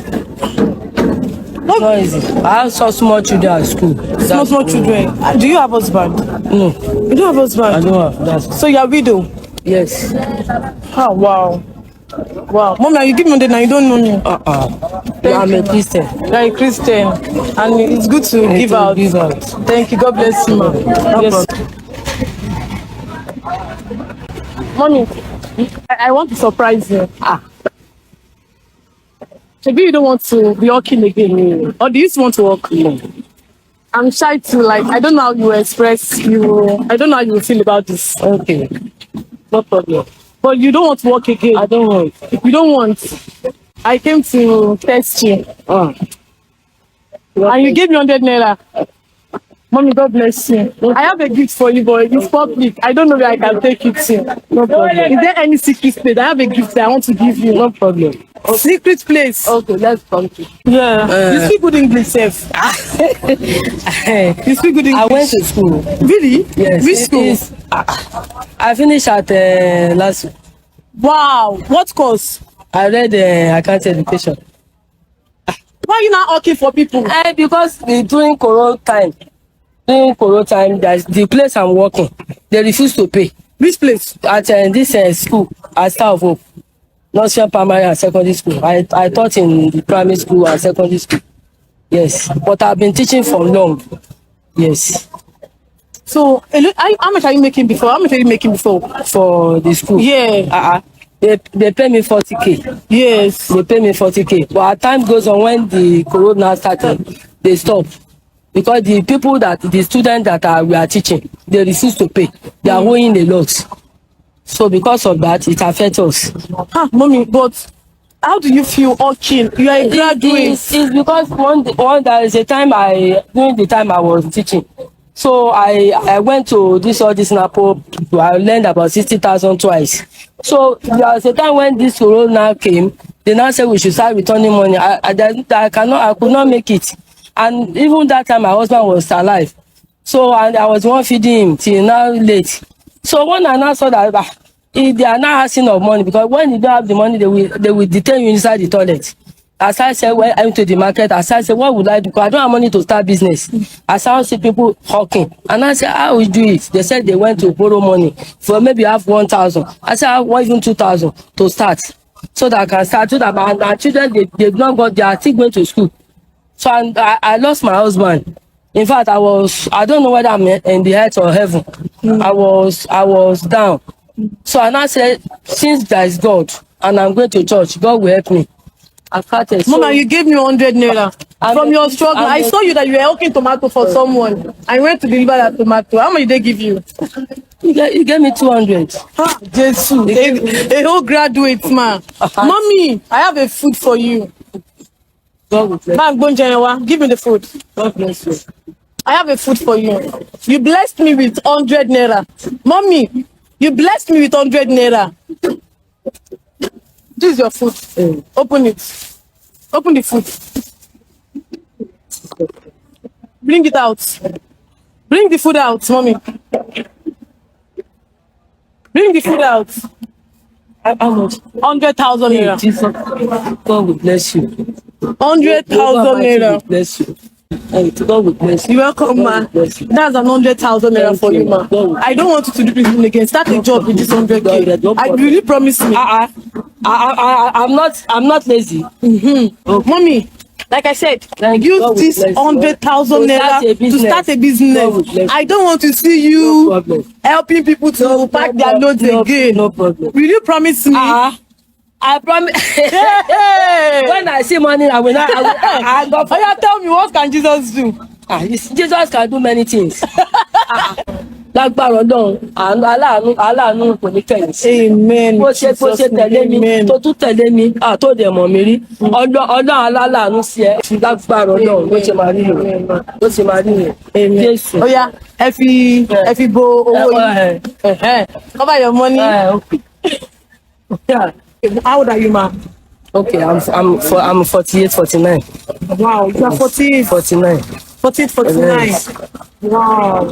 It's not easy. I have so small children at school. Small children. Do you have husband? No, You don't have husband? I don't have. That's So you're a widow? yes. Oh, wow. Wow. Mommy, you give me 100 now, you don't know me. I'm a Christian. You're a Christian. And it's good to give out. Give out. Thank you. God bless you, ma. Yes. Mommy, I want to surprise you. Maybe you don't want to be working again. Or do you still want to work? I'm shy to I don't know how you express I don't know how you feel about this. Okay, no problem. But you don't want to work again. I don't want. You don't want. I came to test you. And you gave me 100 naira. Mommy, God bless you. I have a gift for you, but it's public. I don't know where I can take it to. No problem. Is there any secret place? I have a gift that I want to give you. No problem. Secret place. Okay, let's come to. Yeah. You speak good English, Chef. You speak good English. I went to school. Really? Yes. Which school? I finished at LASU. Wow. What course? I read accounting education. Why are you not asking for people? Because during Corona time, there's the place I'm working, they refuse to pay. Which place? At this school, at Star of Hope, nursery, primary and secondary school. I taught in the primary school and secondary school. Yes, but I've been teaching for long. Yes. So, how much are you making before? How much are you making before? For the school? Yeah. They pay me 40K. Yes. They pay me 40K. But as time goes on, when the Corona started, they stop. Because the students that we are teaching, they refuse to pay. They are owing a lot. So because of that, it affects us. Mommy, but how do you feel working? You are a graduate. It's because one there is a time during the time I was teaching. So I went to this Napo. I learned about 60,000 twice. So there was a time when this corona came, they now said we should start returning money. I could not make it. And even that time my husband was alive. So and I was one feeding him till now late. So when I now saw that they are now asking of money, because when you don't have the money, they will detain you inside the toilet. As I said, when I went to the market, as I said, what would I do? Because I don't have money to start business. As I see people hawking, and I said, how will you do it? They said they went to borrow money for maybe have 1,000. I said, I want even 2,000 to start, so that I can start. So that my children, they've not got, they are still going to school. So I lost my husband. In fact, I don't know whether I'm in the earth or heaven. I was down. So I now said, since there is God and I'm going to church, God will help me. I started. Mama, you gave me 100 naira from your struggle. I saw you that you were hawking tomato for someone. I went to deliver that tomato. How much did they give you? You gave me 200. Jesus, a whole graduate, man. Mommy, I have a food for you. God will bless Man, give me the food. God bless you. I have a food for you. You blessed me with 100 naira. Mommy, you blessed me with 100 naira. This is your food. Open it. Open the food. Bring it out. Bring the food out, mommy. Bring the food out. How much? 100,000 naira. Jesus, God will bless you. 100,000 naira. Bless you. God will bless you. You're welcome, man. That's an 100,000 naira for you, man. I don't want you to do this again. Start a job with this 100K. I really promise me. I'm not lazy. Okay. Mommy, like I said, use this 100,000 naira to start a business. I don't want to see you helping people to pack their loads again. No problem. Will you promise me? I promise. When I see money, I will not. Tell me, what can Jesus do? Jesus can do many things. Lágbára Ọlọ́run, aláàánú kò ní kẹ̀yìn sí. Amen. Bó ṣe tẹ̀lé mi, tó tún tẹ̀lé mi, tó dẹ̀ mọ̀ mi rí. Ọlọ́run aláàánú sí ẹ. Lágbára Ọlọ́run ló ṣe máa rí rẹ̀. Ló ṣe máa rí rẹ̀. Jésù. Ó yá, ẹ fi bo owó yìí. Cover your money. Yeah. How old are you, ma? Okay, I'm 48, 49. Wow, you are 48. 49. 48, 49. Wow.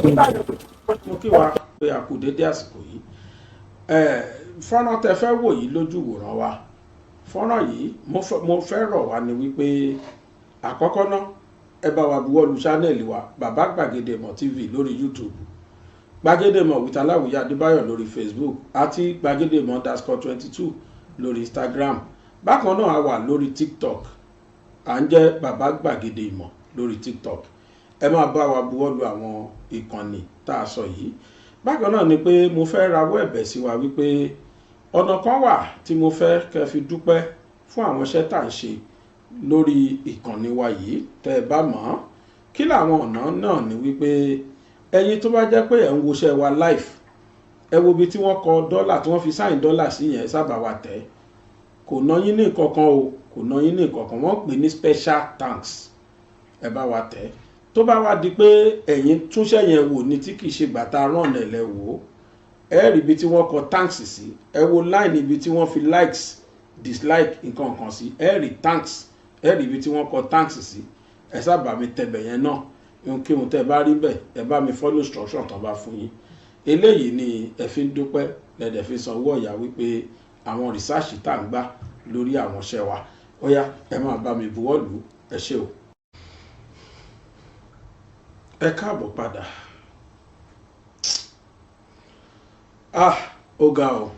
Mo kí wa pé a kú dédé àsìkò yìí. Fọ́nrán tẹ fẹ́ wò yìí lójú wòran wa. Fọ́nrán yìí mo fẹ́ rọ̀ wá ní wípé àkọ́kọ́ náà ẹ bá wa buwọ́lu ṣánẹ́ẹ̀lì wa Bàbá Gbàgede Ìmọ̀ TV lórí YouTube. Gbàgede Ìmọ̀ with Aláwìyé Adébáyọ̀ lórí Facebook àti Gbàgede Ìmọ̀ _22 lórí Instagram. Bákan náà a wà lórí TikTok. À ń jẹ́ Bàbá Gbàgede Ìmọ̀ lórí TikTok. Ẹ máa bá wa buwọ́lu àwọn ìkànnì tá a sọ yìí. Bákan náà ni pé mo fẹ́ rawọ́ ẹ̀bẹ̀ sí wa wípé ọ̀nà kan wà tí mo fẹ́ kẹ́ fi dúpẹ́ fún àwọn iṣẹ́ tá à ń ṣe lórí ìkànnì wa yìí tẹ́ ẹ bá mọ̀ ọ́n. Kí làwọn ọ̀nà náà ni wípé ẹ̀yin tó bá jẹ́ pé ẹ̀ ń woṣẹ́ wa live, ẹ wo ibi tí wọ́n kọ dọ́là tí wọ́n fi sáìn dọ́là sí yẹn, sábà wa tẹ̀. Kò ná yín ní ìkọ̀kan o, kò ná yín ní ìkọ̀kan, wọ́n pè ní special thanks. Ẹ bá wa tẹ̀. Tó bá wá di pé ẹ̀yin túnṣẹ́ yẹn wò ní tí kìí ṣe gbàtà rán ẹ̀lẹ́ wò, ẹ rí ibi tí wọ́n kọ thanks sí, ẹ wo line ibi tí wọ́n fi likes dislike nǹkan kan sí, ẹ rí thanks, ẹ rí ibi tí wọ́n kọ thanks sí, ẹ sábà mi tẹ̀bẹ̀ yẹn náà. Ohun tẹ́ bá rí bẹ́ẹ̀, ẹ bá mi follow instruction tó bá fún yín. Eléyìí ni ẹ fi ń dúpẹ́ lẹ́dẹ̀ fi sanwó ọ̀yà wípé àwọn research tá à ń gbà lórí àwọn iṣẹ́ wa. Ó yá, ẹ máa bá mi buwọ́lù. Ẹ ṣé o. Ẹ káàbọ̀ padà. Ó ga o.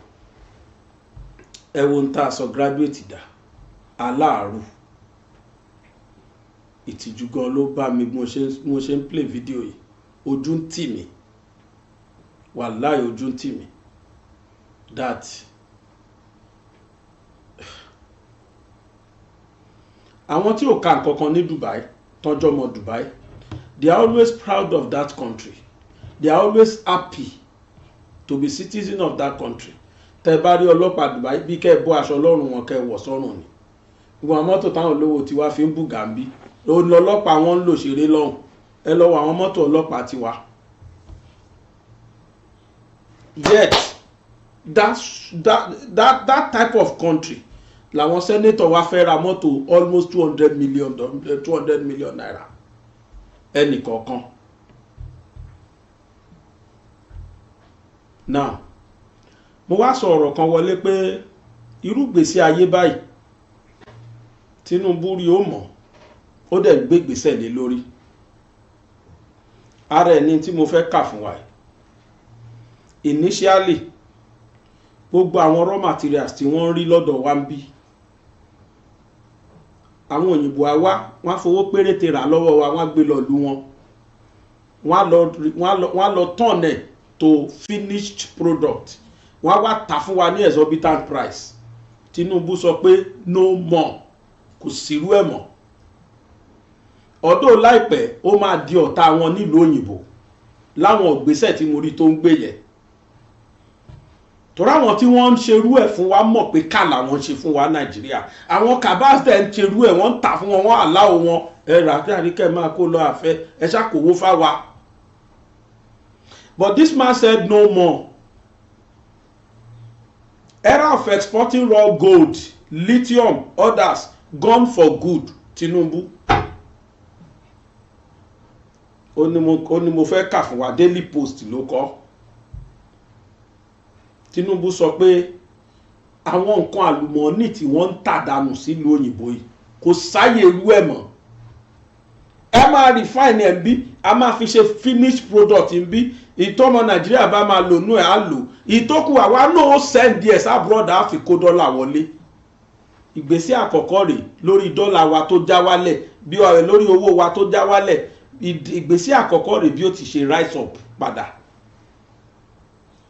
Ẹ wo ń tá a sọ graduate dà. Aláàrú. Ìtìjú gan ló bá mi bí mo ṣe ń play video yìí. Ojú ń tì mí. Wàláhì ojú ń tì mí. That àwọn tí ò ka nǹkan kan ní Dubai, tọ́jọ́ mọ́ Dubai, they are always proud of that country. They are always happy to be citizen of that country. tẹ bá rí ọlọ́pàá Dubai bí kẹ́ ẹ bọ́ aṣọ lọ́rùn wọn kẹ́ ẹ wọ̀ sọ́rùn ni gbogbo àwọn mọ́tò táwọn olówó tiwa fi ń bù gàmbí òun ọlọ́pàá wọn ń lò ṣeré lọ́hùn ẹ lọ́wọ́ àwọn mọ́tò ọlọ́pàá tiwa. Yet that type of country làwọn senator wa fẹ́ ra mọ́tò almost 200 million naira ẹnì kọ̀ọ̀kan. Now mo wá sọ ọ̀rọ̀ kan wọlé pé irú gbèsè ayé báyìí Tinubu rí ó mọ̀ ó dẹ̀ gbé gbèsè lé lórí. Ara ẹni tí mo fẹ́ kà fún wa initially gbogbo àwọn raw materials tí wọ́n rí lọ́dọ̀ wa ń bí àwọn òyìnbó àwa wọ́n fowó péréte rà lọ́wọ́ wa wọ́n gbé lọ lú wọn wọ́n lọ turn ẹ̀ to finished product wọ́n wá tà fún wa ní exorbitant price. Tinubu sọ pé no more kò sírú ẹ̀ mọ́. Ọdún láìpẹ́ ó máa di ọ̀tá wọn nílùú òyìnbó láwọn ìgbésẹ̀ tí mo rí tó ń gbé yẹn. Torí àwọn tí wọ́n ń ṣerú ẹ̀ fún wa mọ̀ pé ká làwọn ṣe fún wa Nàìjíríà. Àwọn kabas tẹ̀ ń ṣerú ẹ̀ wọ́n ń tà fún wọn wọ́n àláwọ̀ wọn ẹ rà kí àríkẹ́ máa kó lọ àfẹ́ ẹ ṣàkówó fáwa. But this man said no more. Era of exporting raw gold, lithium, others gone for good. Tinumbu. Ó ní mo fẹ́ kà fún wa Daily Post ló kọ. Tinubu sọ pé àwọn nǹkan àlùmọ́ọ́nì tí wọ́n ń tà dànù sílùú òyìnbó yìí kò sáyè irú ẹ̀ mọ́. Ẹ máa refine ẹ̀ ń bí a máa fi ṣe finished product ń bí ìtọ́mọ Nàìjíríà bá máa lò nú ẹ̀ á lò ìtókù àwa náà send ẹ̀ sábúrọ̀dà á fi kó dọ́là wọlé. Ìgbésẹ̀ àkọ́kọ́ rẹ̀ lórí dọ́là wa tó já wálẹ̀ bí ọ̀rẹ́ lórí owó wa tó já wálẹ̀ ìgbésẹ̀ àkọ́kọ́ rẹ̀ bí ó ti ṣe rise up padà.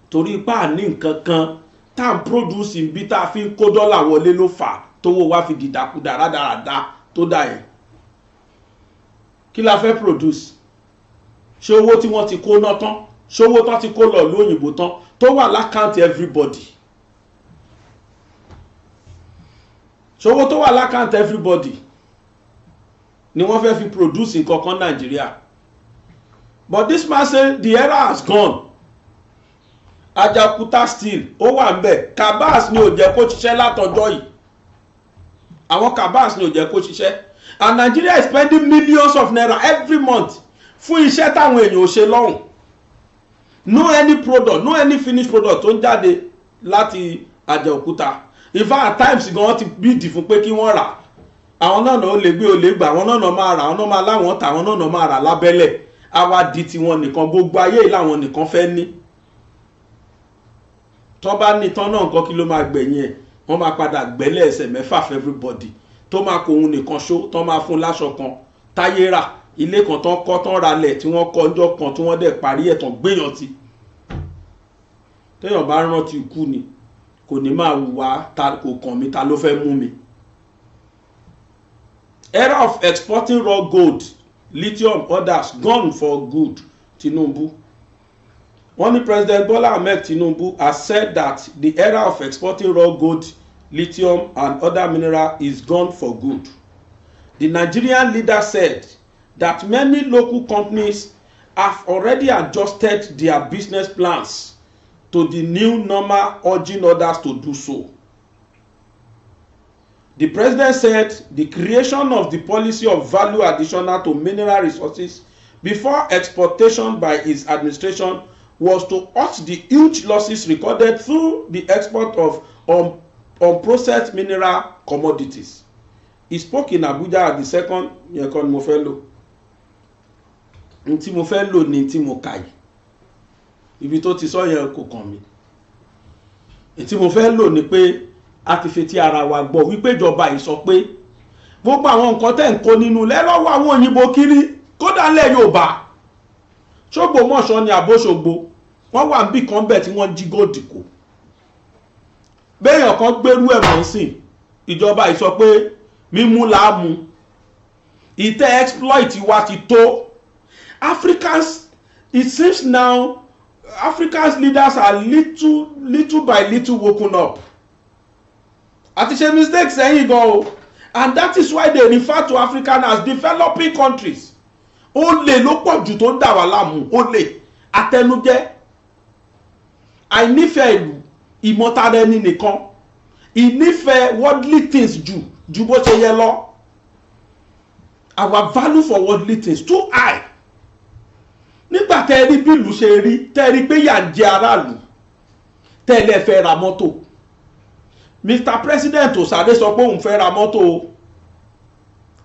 Torí ipá ní nǹkan kan tá à ń produce bí tá a fi ń kó dọ́là wọlé ló fà tówó wa fi dìdàkudà rádaràda tó dà yẹn. Kí la fẹ́ produce? Ṣé owó tí wọ́n ti kó ná tán? Ṣé owó tán ti kó lọ lóyìnbó tán tó wà lákàntì everybody? Ṣé owó tó wà lákàntì everybody ni wọ́n fẹ́ fi produce nǹkan kan Nàìjíríà? But this man say the era has gone. Ajakuta steel ó wà ńbẹ̀. Kabas ni ò jẹ́ kó ṣiṣẹ́ látọjọ́ yìí. Àwọn kabas ni ò jẹ́ kó ṣiṣẹ́. And Nigeria is spending millions of naira every month fún iṣẹ́ táwọn èèyàn ò ṣe lọ́hùn. No any product, no any finished product tó ń jáde láti Ajaokuta. In fact at times gan ti bíìdì fún pé kí wọ́n rà. Àwọn náà ó lè gbé ó lè gbà, àwọn náà máa rà, àwọn náà máa láwọn tà, àwọn náà máa rà lábẹ́lẹ̀. Àwa di tiwọn nìkan gbogbo ayé làwọn nìkan fẹ́ ní. Tó bá ní tán náà nǹkan kí ló máa gbẹ̀yìn ẹ̀? Wọ́n máa padà gbẹ́lẹ̀ ẹsẹ̀ mẹ́fà for everybody. Tó máa kó òun nìkan ṣó tó máa fún láṣọ kan táyé rà ilé kan tán kọ́ tán ralẹ̀ tí wọ́n kọ́ ọjọ́ kan tí wọ́n dẹ̀ parí ẹ̀ tán gbéyàn ti. Téèyàn bá rántí ikú ni kò ní máa wùwá ta kò kàn mí ta ló fẹ́ mú mi. Era of exporting raw gold, lithium, others gone for good. Tinumbu. One President Bola Ahmed Tinumbu has said that the era of exporting raw gold, lithium and other mineral is gone for good. The Nigerian leader said that many local companies have already adjusted their business plans to the new normal, urging others to do so. The president said the creation of the policy of value additional to mineral resources before exportation by his administration was to halt the huge losses recorded through the export of unprocessed mineral commodities. He spoke in Abuja at the second Yekon Mofelo. Ntí mo fẹ́ lò ní tí mo kà yìí. Ibi tó ti sọ yẹn kò kàn mí. Ntí mo fẹ́ lò ní pé a ti fetí ara wa gbọ́ wípé ìjọba yìí sọ pé gbogbo àwọn nǹkan tẹ́ ń kó nínú lẹ́lọ́wọ́ àwọn òyìnbó kiri kódà lẹ́ Yorùbá. Ṣógbómọ̀ṣọ́ ni àbóṣogbo. Wọ́n wà níbì kan bẹ̀ tí wọ́n jí góòdì kó. Béèyàn kan gbérú ẹ̀ mọ́ sí ìjọba yìí sọ pé mímú láàmú. Ìtẹ́ exploit wa ti tó. Africans, it seems now Africa's leaders are little by little woken up. Àti ṣe mistakes ẹ̀yìn gan o, and that is why they refer to Africa as developing countries. Olè ló pọ̀ jù tó ń dà wá láàmú, olè, àtẹnujẹ, àìnífẹ̀ẹ́ ìlú, ìmọ̀tara ẹni nìkan, ìnífẹ̀ẹ́ worldly things ju bó ṣe yẹ lọ. Our value for worldly things too high. Nígbà tẹ́ rí bí ìlú ṣe rí, tẹ́ rí pé yà ń jẹ aráàlú, tẹ́ lè fẹ́ ra mọ́tò. Mr. President ò sáré sọ pé òun fẹ́ ra mọ́tò o.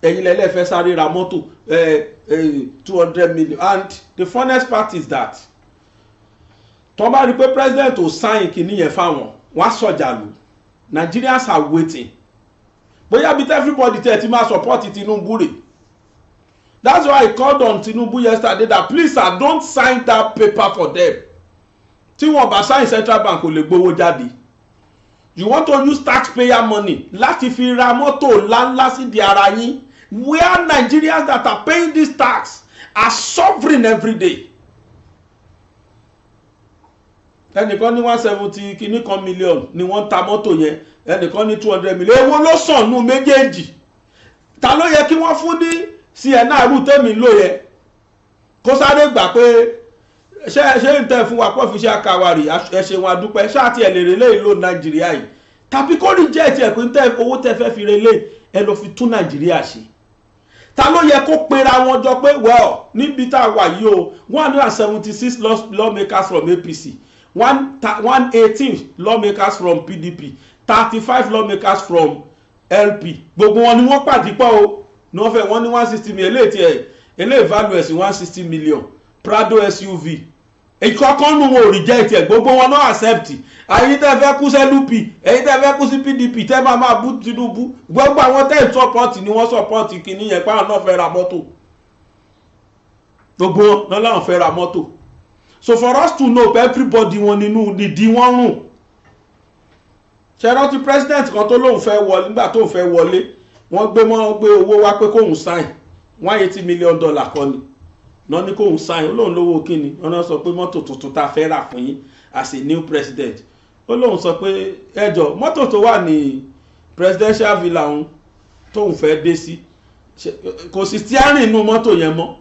Ẹ̀yin lẹ́lẹ́ fẹ́ sáré ra mọ́tò 200 million, and the funniest part is that tó bá rí pé president ò sign kìíní yẹn fáwọn wá sọ̀jà lù. Nigerians are waiting. Bóyá bí everybody tẹ́ ti máa support Tinumbu rè. That's why I called on Tinumbu yesterday that please sir, don't sign that paper for them. Tí wọ́n bá sign central bank kò lè gbowó jáde. You want to use taxpayer money láti fi ra mọ́tò ńláńlá sí di ara yín, where Nigerians that are paying this tax are suffering every day. Ẹnìkan ní 170 kìíní kan million ni wọ́n ta mọ́tò yẹn, ẹnìkan ní 200 million. Èwo ló sànnú méjèèjì? Ta ló yẹ kí wọ́n fún ní CNR rú tèmi ló yẹ? Kó sáré gbà pé ṣé ń tẹ́ fún wa pọ̀ fi ṣe àkàwárí ẹ̀ṣẹ̀ wọn àdúpẹ́ ṣáà tí ẹ̀ lè relé ìlú Nàìjíríà yìí. Tàbí kó rí jẹ́ ẹ̀ pé owó tẹ́ fẹ́ fi relé ẹ lọ fi tún Nàìjíríà ṣe. Ta ló yẹ kó pera wọn jọ pé well níbi tá a wà yìí o 176 lawmakers from APC, 118 lawmakers from PDP, 35 lawmakers from LP. Gbogbo wọn ni wọ́n pàdé pọ̀ o. Ní wọ́n fẹ́ wọ́n ní 160 million eléyìí value ẹ̀sìn 160 million Prado SUV. Ìkọ̀kan nù wọn ò reject ẹ̀, gbogbo wọn náà accept. Ẹ̀yin tẹ́ fẹ́ kú sí LP, ẹ̀yin tẹ́ fẹ́ kú sí PDP, tẹ́ máa bú Tinubu. Gbogbo àwọn tẹ́ support ni wọ́n support kìíní yẹn páwọn náà fẹ́ ra mọ́tò. Gbogbo wọn náà láwọn fẹ́ ra mọ́tò. So for us to know everybody wọn nínú nídìí wọn rùn. Ṣé rántí president kan tó lóun fẹ́ wọlé nígbà tó fẹ́ wọlé, wọ́n gbé owó wá pé kóun sign $180 million kan ni. Náà ní kóun sign, olóhùn lówó kíni, wọ́n náà sọ pé mọ́tò tuntun tá fẹ́ rà fún yín as a new president. Olóhùn sọ pé ẹjọ́ mọ́tò tó wà ní presidential villa òun tóun fẹ́ dé sí kò sí steering inú mọ́tò yẹn mọ́.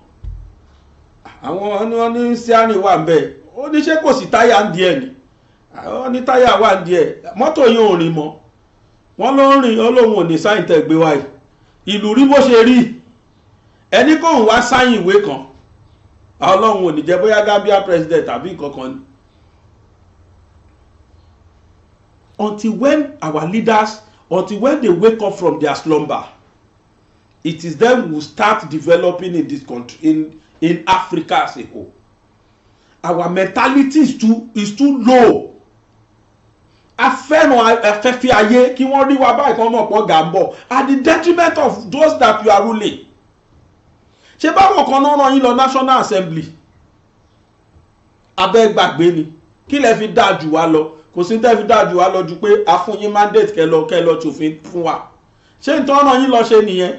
Àwọn ní steering wà ńbẹ̀, ó ní ṣé kò sí táyà ń díẹ̀ ni, ó ní táyà wà ń díẹ̀, mọ́tò yẹn ò rìn mọ́. Wọ́n ló ń rìn, olóhùn ò ní sáyìn tẹ̀gbé wáyé. Ìlú rí bó ṣe rí, ẹni kóun wá sáyìn ìwé kan, Ọlọ́run ò ní jẹ́ bóyá Gambia president àbí nǹkan kan ni. Until when our leaders, until when they wake up from their slumber, it is then we will start developing in this country, in Africa as a whole. Our mentality is too low. Afẹ́ràn afẹ́fẹ́ ayé kí wọ́n rí wa báyìí kan náà pọ̀ gàmbọ̀ at the detriment of those that you are ruling. Ṣé báwọn kan náà rán yín lọ National Assembly? Abẹ́ gbàgbé ni, kí lẹ fi dáa jù wá lọ? Kò sí tẹ́ fi dáa jù wá lọ ju pé a fún yín mandate kẹlọ ṣòfin fún wa. Ṣé n tán rán yín lọ ṣe nìyẹn?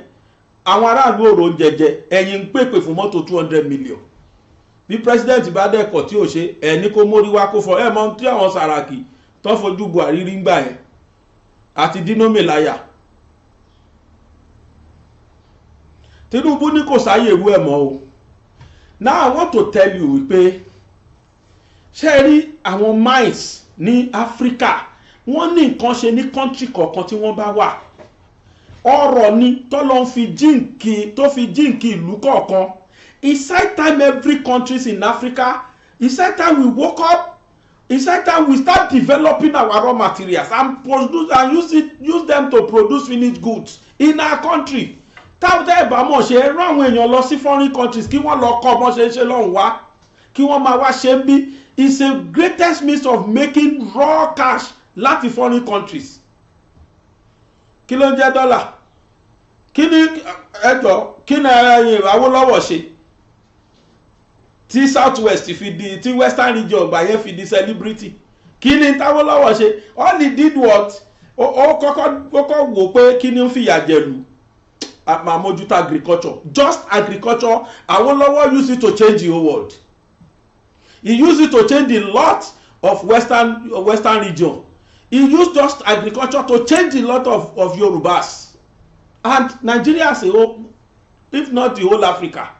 Àwọn aráàlú òrò jẹjẹ ẹ̀yin ń pèpè fún mọ́tò 200 million. Bí president bá dẹ́kọ̀ tí ò ṣe ẹni kó mórí wá kó fọ mọ́ tí àwọn Sàràkì tó fojú Buhari rí ngbà yẹn àti Dino Melaye. Tinubu ní kò sáyè irú ẹ̀ mọ́ o. Now I want to tell you wípé ṣé rí àwọn mines ní Africa wọ́n ní nǹkan ṣe ní country kọ̀ọ̀kan tí wọ́n bá wà. Ọ̀rọ̀ ni tó lọ fi jíǹkì ìlú kọ̀ọ̀kan. It's high time every country in Africa, it's high time we woke up, it's high time we start developing our raw materials and produce and use them to produce finished goods in our country. Táwọn ẹ̀bà mọ̀ ṣe rán àwọn èèyàn lọ sí foreign countries kí wọ́n lọ kọ́ bọ́n ṣe ń ṣe lọ́hùn wá kí wọ́n máa wá ṣe ń bí. It's a greatest means of making raw cash láti foreign countries. Kí ló ń jẹ́ dọ́là? Kí ni ẹjọ́ kí ni ẹ̀yìn Awólọ́wọ̀ ṣe? Tí South West fi di tí Western region gbà yẹn fi di celebrity. Kí ni Awólọ́wọ̀ ṣe? All he did what? Ó kọ́kọ́ wò pé kí ni ó fìyà jẹ̀lú? Agriculture. Just agriculture. Awólọ́wọ̀ use it to change the whole world. He used it to change the lot of western region. He used just agriculture to change the lot of Yorubas and Nigeria as a whole, if not the whole Africa.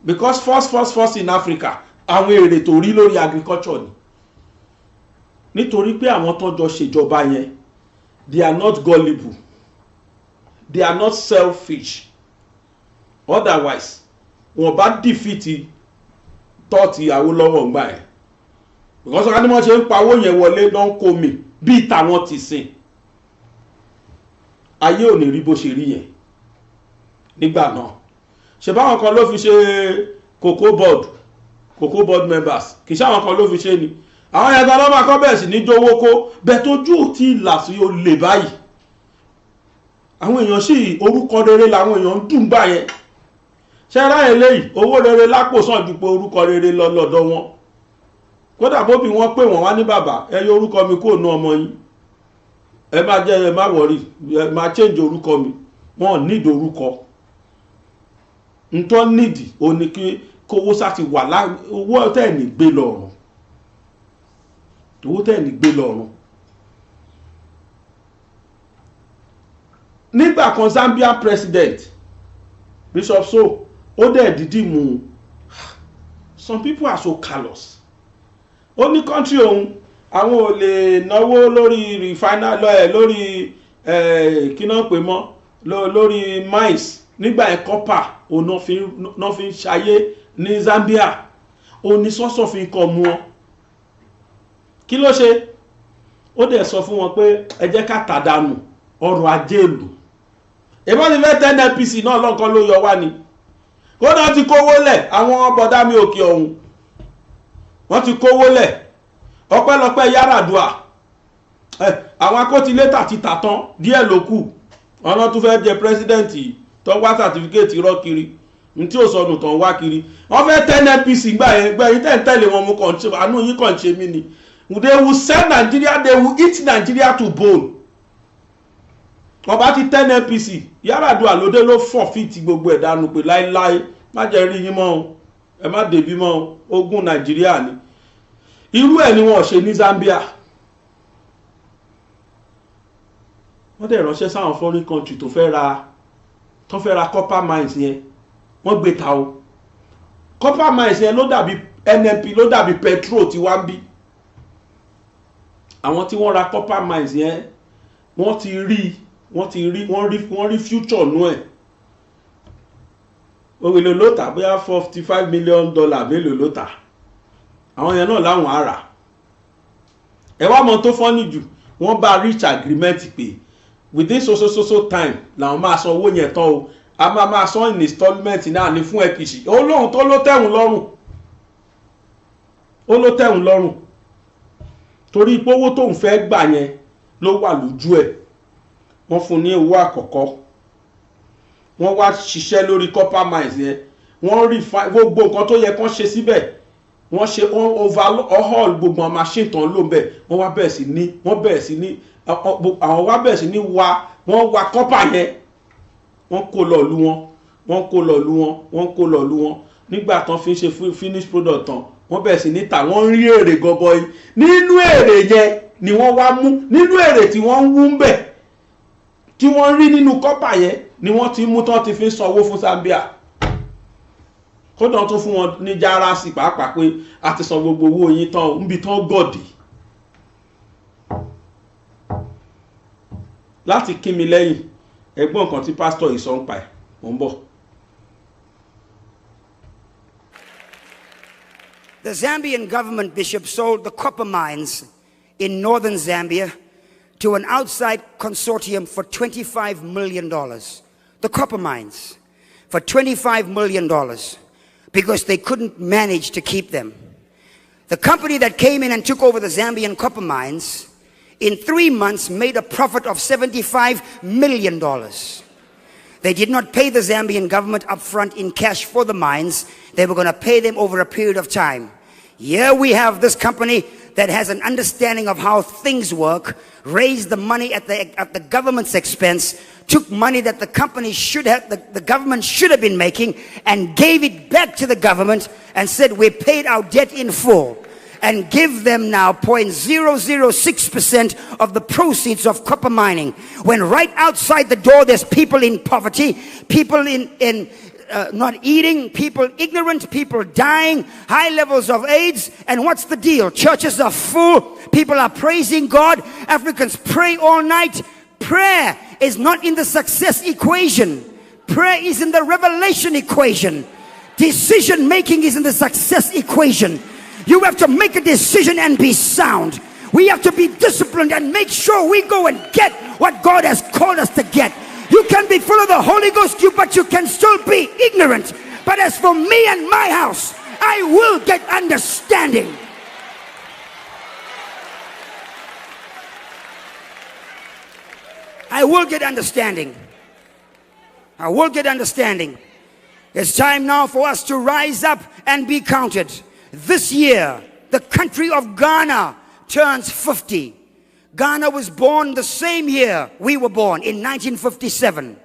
Because first in Africa, àwọn èrè tó rí lórí agriculture ni. Nítorí pé àwọn tó jọ ṣèjọba yẹn, they are not gullible, they are not selfish. Otherwise, wọ́n bá defeat tọ́ọ̀tì Awólọ́wọ̀ ńgbà yẹn. Because ọ̀gá ni wọ́n ṣe ń pawó yẹn wọlé ló ń kó mi bí tàwọn ti sìn. Ayé ò ní rí bó ṣe rí yẹn nígbà náà. Ṣé báwọn kan ló fi ṣe cocoa board members, kì í ṣe àwọn kan ló fi ṣe ni. Àwọn yẹn gan-an máa kọ́ bẹ̀rẹ̀ sí ní jówó kó bẹ́ẹ̀ tójú tí ìlà sí ó lè báyìí. Àwọn èèyàn sì orúkọ rere làwọn èèyàn ń dùn gbà yẹn. Ṣé ráyè léyìí owó rere lápò sàn ju pé orúkọ rere lọ lọ́dọ̀ wọn. Kódà bóbi wọ́n pè wọ́n wá ní bàbá ẹ yọ orúkọ mi kó nu ọmọ yín. Ẹ má jẹ́ ẹ má wọ̀rí ẹ má change orúkọ mi. Wọ́n need orúkọ. Ntọ́ nídìí ó ní kí kówó sá ti wà owó tẹ̀ ní gbé lọ́rùn. Owó tẹ̀ ní gbé lọ́rùn. Nígbà kan Zambia president Bishop So ó dẹ̀ dídì mú. Some people are so callous. Ó ní country òun àwọn ò lè náwó lórí refinery lórí kí náà pè mọ́ lórí mines nígbà ẹ̀ copper òun náà fi ń ṣayé ní Zambia ó ní source of income wọn. Kí ló ṣe? Ó dẹ̀ sọ fún wọn pé ẹ jẹ́ ká tàdánù ọrọ̀ ajé ìlú. Ìbọn ti fẹ́ 10 NPC náà lọ́kàn ló yọ wá ni. Kódà ti kówó lẹ̀ àwọn bọ̀dá mi òkè ọ̀hún. Wọ́n ti kówó lẹ̀ ọpẹ́lọpẹ́ Yar'Adua àwọn akótilétà ti tàtán díẹ̀ ló kù ọ̀nà tó fẹ́ jẹ pírẹsidẹ́ǹtì tó wá sàtífíkẹ́ẹ̀tì rọ́ kiri ní tí ò sọnù tán wá kiri wọ́n fẹ́ 10 NPC gbà yẹn gbẹ̀yìn tẹ̀lé wọn mú àánú yín kàn ṣe mí ni. They will sell Nigeria, they will eat Nigeria to bone. Wọ́n bá ti 10 NPC Yar'Adua lóde ló forfeit gbogbo ẹ̀ dànù pé láíláí má jẹ́ rí yín mọ́ ẹ má débí mọ́ ogun Nàìjíríà ni. Irú ẹ̀ ni wọ́n ṣe ní Zambia. Wọ́n dẹ̀ ránṣẹ́ sáwọn foreign country tó fẹ́ ra copper mines yẹn wọ́n gbé ta o. Copper mines yẹn ló dàbí NNP ló dàbí petrol tí wá ń bí. Àwọn tí wọ́n ra copper mines yẹn wọ́n rí future nú ẹ̀. Òwèlò ló tà bóyá $45 million mélòó ló tà. Àwọn yẹn náà láwọn ara. Ẹ wá mọ̀ tó fọ́nì jù wọ́n bá reach agreement pé within so time làwọn máa san owó yẹn tán o. A máa san in installment náà ní fún ẹ̀kìṣì. Olóhun tó ló tẹ̀wọ̀n lọ́rùn. Ó ló tẹ̀wọ̀n lọ́rùn. Torí pé owó tóun fẹ́ gbà yẹn ló wà lójú ẹ̀. Wọ́n fún ní owó àkọ́kọ́. Wọ́n wá ṣiṣẹ́ lórí copper mines yẹn. Wọ́n refine gbogbo nǹkan tó yẹ kán ṣe síbẹ̀. Wọ́n ṣe overhaul gbogbo àwọn machine tán ló ń bẹ̀. Wọ́n wá bẹ̀rẹ̀ sí ní àwọn wá bẹ̀rẹ̀ sí ní wọ́n wa copper yẹn. Wọ́n kó lọ lú wọn. Nígbà tán fi ń ṣe finish product tán wọ́n bẹ̀rẹ̀ sí ní tà wọ́n rí èrè gọbọi. Nínú èrè yẹn ni wọ́n wá mú nínú èrè tí wọ́n ń wú ń bẹ̀ tí wọ́n rí nínú copper yẹn ni wọ́n ti mú tán ti fi ń sanwó fún Zambia. Kódà tó fún wọn ní járásì pàápàá pé a ti san gbogbo owó yín tán níbi tán gọ̀dì. Láti kí mi lẹ́yìn ẹgbọ́n nǹkan tí pásítọ̀ yìí sọ ń pa ẹ̀ mò ń bọ̀. The Zambian government, Bishop, sold the copper mines in northern Zambia to an outside consortium for $25 million. The copper mines for $25 million because they couldn't manage to keep them. The company that came in and took over the Zambian copper mines in 3 months made a profit of $75 million. They did not pay the Zambian government up front in cash for the mines. They were going to pay them over a period of time. Here we have this company that has an understanding of how things work, raised the money at the government's expense, took money that the company should have, the government should have been making, and gave it back to the government and said, we paid our debt in full, and give them now 0.006% of the proceeds of copper mining. When right outside the door there's people in poverty, people in not eating, people ignorant, people dying, high levels of AIDS. And what's the deal? Churches are full, people are praising God, Africans pray all night. Prayer is not in the success equation. Prayer is in the revelation equation. Decision making is in the success equation. You have to make a decision and be sound. We have to be disciplined and make sure we go and get what God has called us to get. You can be full of the Holy Ghost, but you can still be ignorant. But as for me and my house, I will get understanding. I will get understanding. I will get understanding. It's time now for us to rise up and be counted. This year, the country of Ghana turns 50. Ghana was born the same year we were born, in 1957.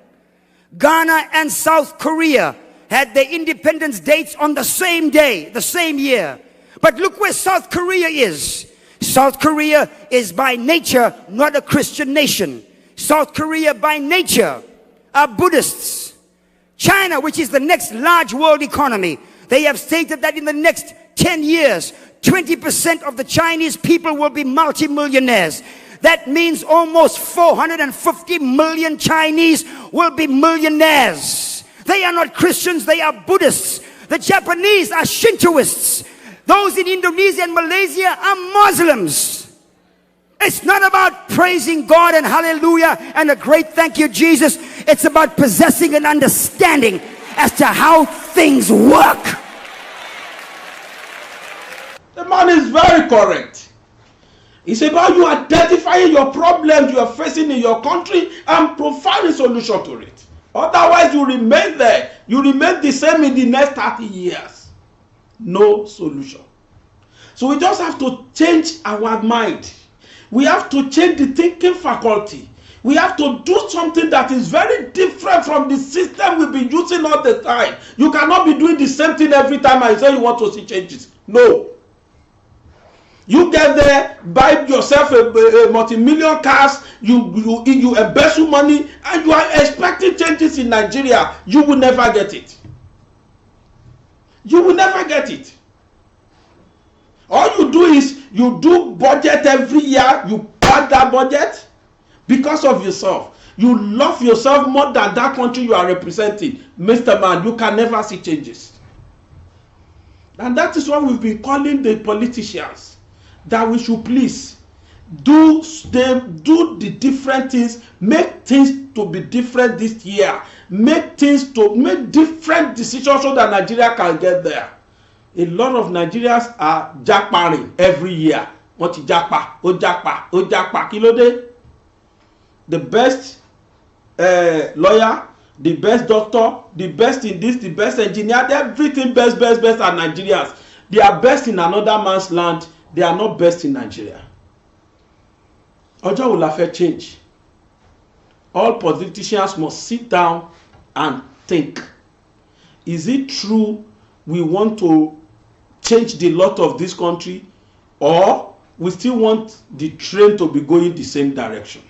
Ghana and South Korea had their independence dates on the same day, the same year. But look where South Korea is. South Korea is by nature not a Christian nation. South Korea by nature are Buddhists. China, which is the next large world economy, they have stated that in the next 10 years, 20% of the Chinese people will be multimillionaires. That means almost 450 million Chinese will be millionaires. They are not Christians, they are Buddhists. The Japanese are Shintoists. Those in Indonesia and Malaysia are Muslims. It's not about praising God and hallelujah and a great thank you, Jesus. It's about possessing an understanding as to how things work. The man is very correct. It's about you identifying your problems you are facing in your country and providing solution to it. Otherwise, you remain there. You remain the same in the next 30 years. No solution. So we just have to change our mind. We have to change the thinking faculty. We have to do something that is very different from the system we've been using all the time. You cannot be doing the same thing every time I say you want to see changes. No. You get there, buy yourself a multi-million cars, you embezzle money, and you are expecting changes in Nigeria. You will never get it. You will never get it. All you do is you do budget every year, you pass that budget because of yourself. You love yourself more than that country you are representing. Mr. Man, you can never see changes. And that is what we've been calling the politicians. That we should please do the different things, make things to be different this year, make different decisions so that Nigeria can get there. A lot of Nigerians are jackparing every year. What is jackpa? O jackpa, kilode. The best lawyer, the best doctor, the best in this, the best engineer, everything best are Nigerians. They are best in another man's land. They are not best in Nigeria. Ọjọ́ wo la fẹ́ change? All politicians must sit down and think. Is it true we want to change the lot of this country, or we still want the train to be going the same direction?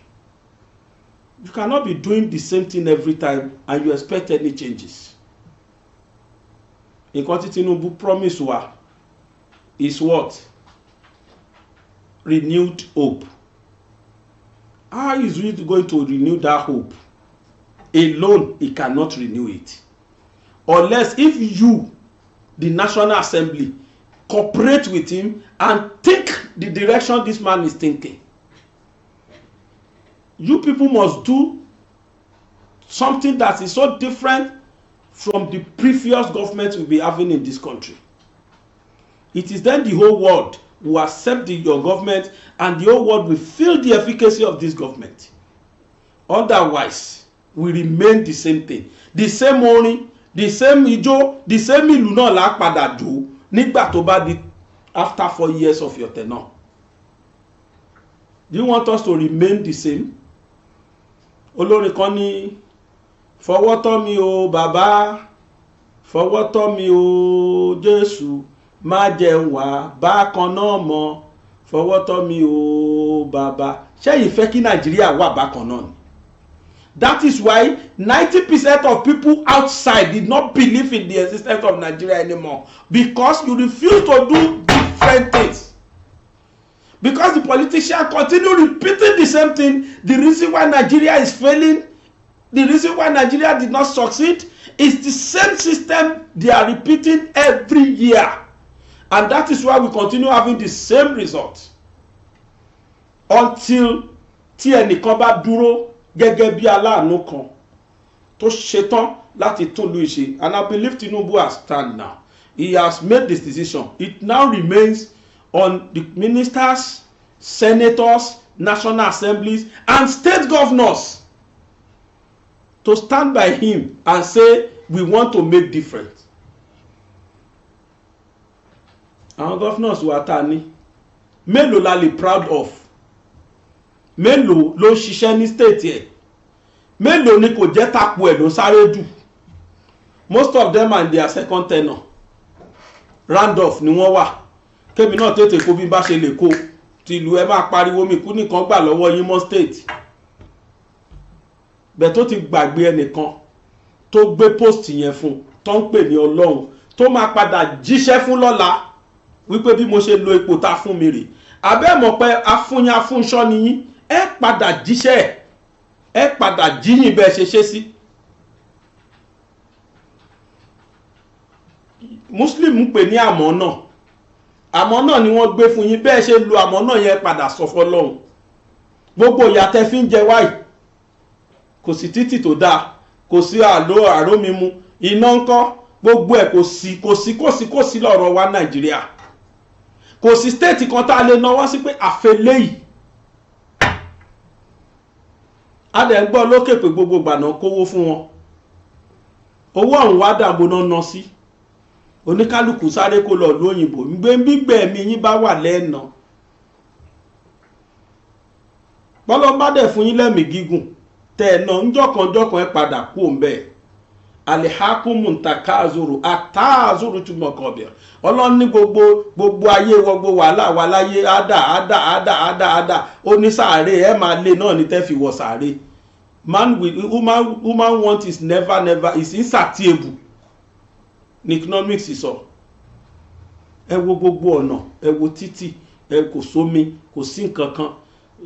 You cannot be doing the same thing every time and you expect any changes. Nǹkan tí Tinumbu promise wa is what? Renewed hope. How is he going to renew that hope? Alone, he cannot renew it. Unless if you, the National Assembly, cooperate with him and think the direction this man is thinking. You people must do something that is so different from the previous government we'll be having in this country. It is then the whole world will accept your government, and the whole world will feel the efficacy of this government. Otherwise, we remain the same thing. The same orin, the same ijo, the same ìlú náà la padà jó nígbà tó bá di after 4 years of your tenure. Do you want us to remain the same? Olórin kan ní fọwọ́ tọ́ mi o bàbá, fọwọ́ tọ́ mi o Jésù, má jẹ́ wá bákan náà mọ́, fọwọ́ tọ́ mi o bàbá. Ṣé ìfẹ́ kí Nàìjíríà wà bákan náà ni? That is why 90% of people outside did not believe in the existence of Nigeria anymore, because you refuse to do different things. Because the politicians continue repeating the same thing. The reason why Nigeria is failing, the reason why Nigeria did not succeed, is the same system they are repeating every year. And that is why we continue having the same result. Until tí ẹnìkan bá dúró gẹ́gẹ́ bí aláàánú kan tó ṣetán láti tún ìlú ṣe. And I believe Tinumbu has stand now. He has made this decision. It now remains on the ministers, senators, national assemblies, and state governors to stand by him and say, we want to make difference. Our governors were tani. Mélòó la lè proud of? Mélòó ló ń ṣiṣẹ́ ní state yẹn? Mélòó ni kò jẹ́ tapo ẹ̀ ló sáré dù? Most of them are in their second tenure. Randolph ni wọ́n wà. Kémi náà tètè kó bí bá ṣe lè kó. Tìlú ẹ máa pariwo mi kú nìkan gbà lọ́wọ́ yín mọ́ state. Bẹ̀ tó ti gbàgbé ẹnìkan tó gbé post yẹn fún tó ń pè ní Ọlọ́run tó máa padà jíṣẹ́ fún lọ́la wípé bí mo ṣe lo ipò ta fún mi rè. Abẹ́ mọ̀ pé afúnyán afúnṣọ́ ni yín, ẹ padà jíṣẹ́, ẹ padà jíyìn bẹ́ẹ̀ ṣe ṣe sí. Muslim ń pè ní àmọ́ náà. Àmọ́ náà ni wọ́n gbé fún yín, bẹ́ẹ̀ ṣe lo àmọ́ náà yẹn padà sọ fọ́lọ́run. Gbogbo ìyà tẹ́ fi ń jẹ wáyìí, kò sí títì tó dáa, kò sí àró mímu, iná ńkọ́, gbogbo ẹ̀ kò sí lọ́rọ̀ wa Nàìjíríà. Kò sí state kan tá a lè náwó sí pé àfẹlẹ́ yìí. A dẹ̀ ń gbọ́ lókè pé gbogbo gbàná kówó fún wọn. Owó ọ̀hún wá dàbò náà ná sí. Oníkálùkù sáré kó lọ lóyìnbó gbígbẹ́ mi yín bá wà lẹ́ẹ̀nà. Bọ́lọ́ bá dẹ̀ fún yín lẹ́mìí gígùn tẹ̀ náà ńjọ́kan ẹ padà kú òǹbẹ̀. Alihakumu ntakazuru atazuru tumọkọbẹ. Ọlọ́run ní gbogbo ayé gbogbo wàhálà wà láyé àdá onísàárè ẹ máa lé náà ní tẹ́ fi wọ sàárè. Woman want is never is insatiable. Ní economics sọ. Ẹ wo gbogbo ọ̀nà, ẹ wo títì, ẹ kò sómi, kò sí nǹkan kan.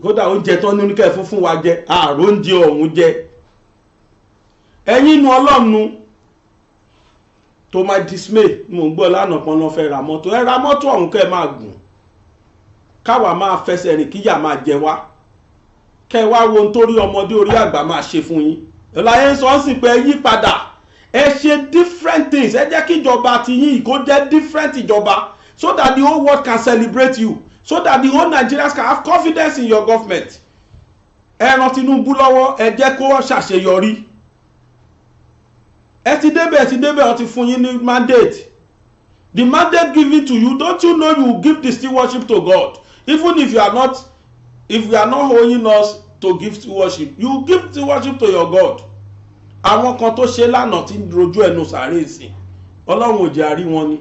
Kódà oúnjẹ tó ní oníkẹ́ fún wa jẹ, ààrò oúnjẹ ọ̀hún jẹ. Ẹ̀yin inú Ọlọ́run to my dismay mo ń gbọ́ lánàá kan lọ fẹ́ ra mọ́tò. Ẹ ra mọ́tò ọ̀hún kẹ́ máa gùn. Káwa máa fẹsẹ̀ rìn kíyà máa jẹ wá. Kẹ́ wá wo nítorí ọmọdé orí àgbà máa ṣe fún yín. Ẹ̀láyé ń sọ sí pé yí padà. Ẹ ṣe different things. Ẹ jẹ́ kí ìjọba ti yín kó jẹ́ different ìjọba, so that the whole world can celebrate you, so that the whole Nigerians can have confidence in your government. Ẹ ràn Tinumbu lọ́wọ́, ẹ jẹ́ kó ṣàṣeyọrí. Ẹ ti débẹ̀ ó ti fún yín ní mandate. The mandate given to you, don't you know you give the stewardship to God? Even if you are not owing us to give stewardship, you give stewardship to your God. Àwọn kan tó ṣe lánàá tí ń rojú ẹnu sàárè ìsìn, Ọlọ́run ò jẹ́ àrí wọn ni.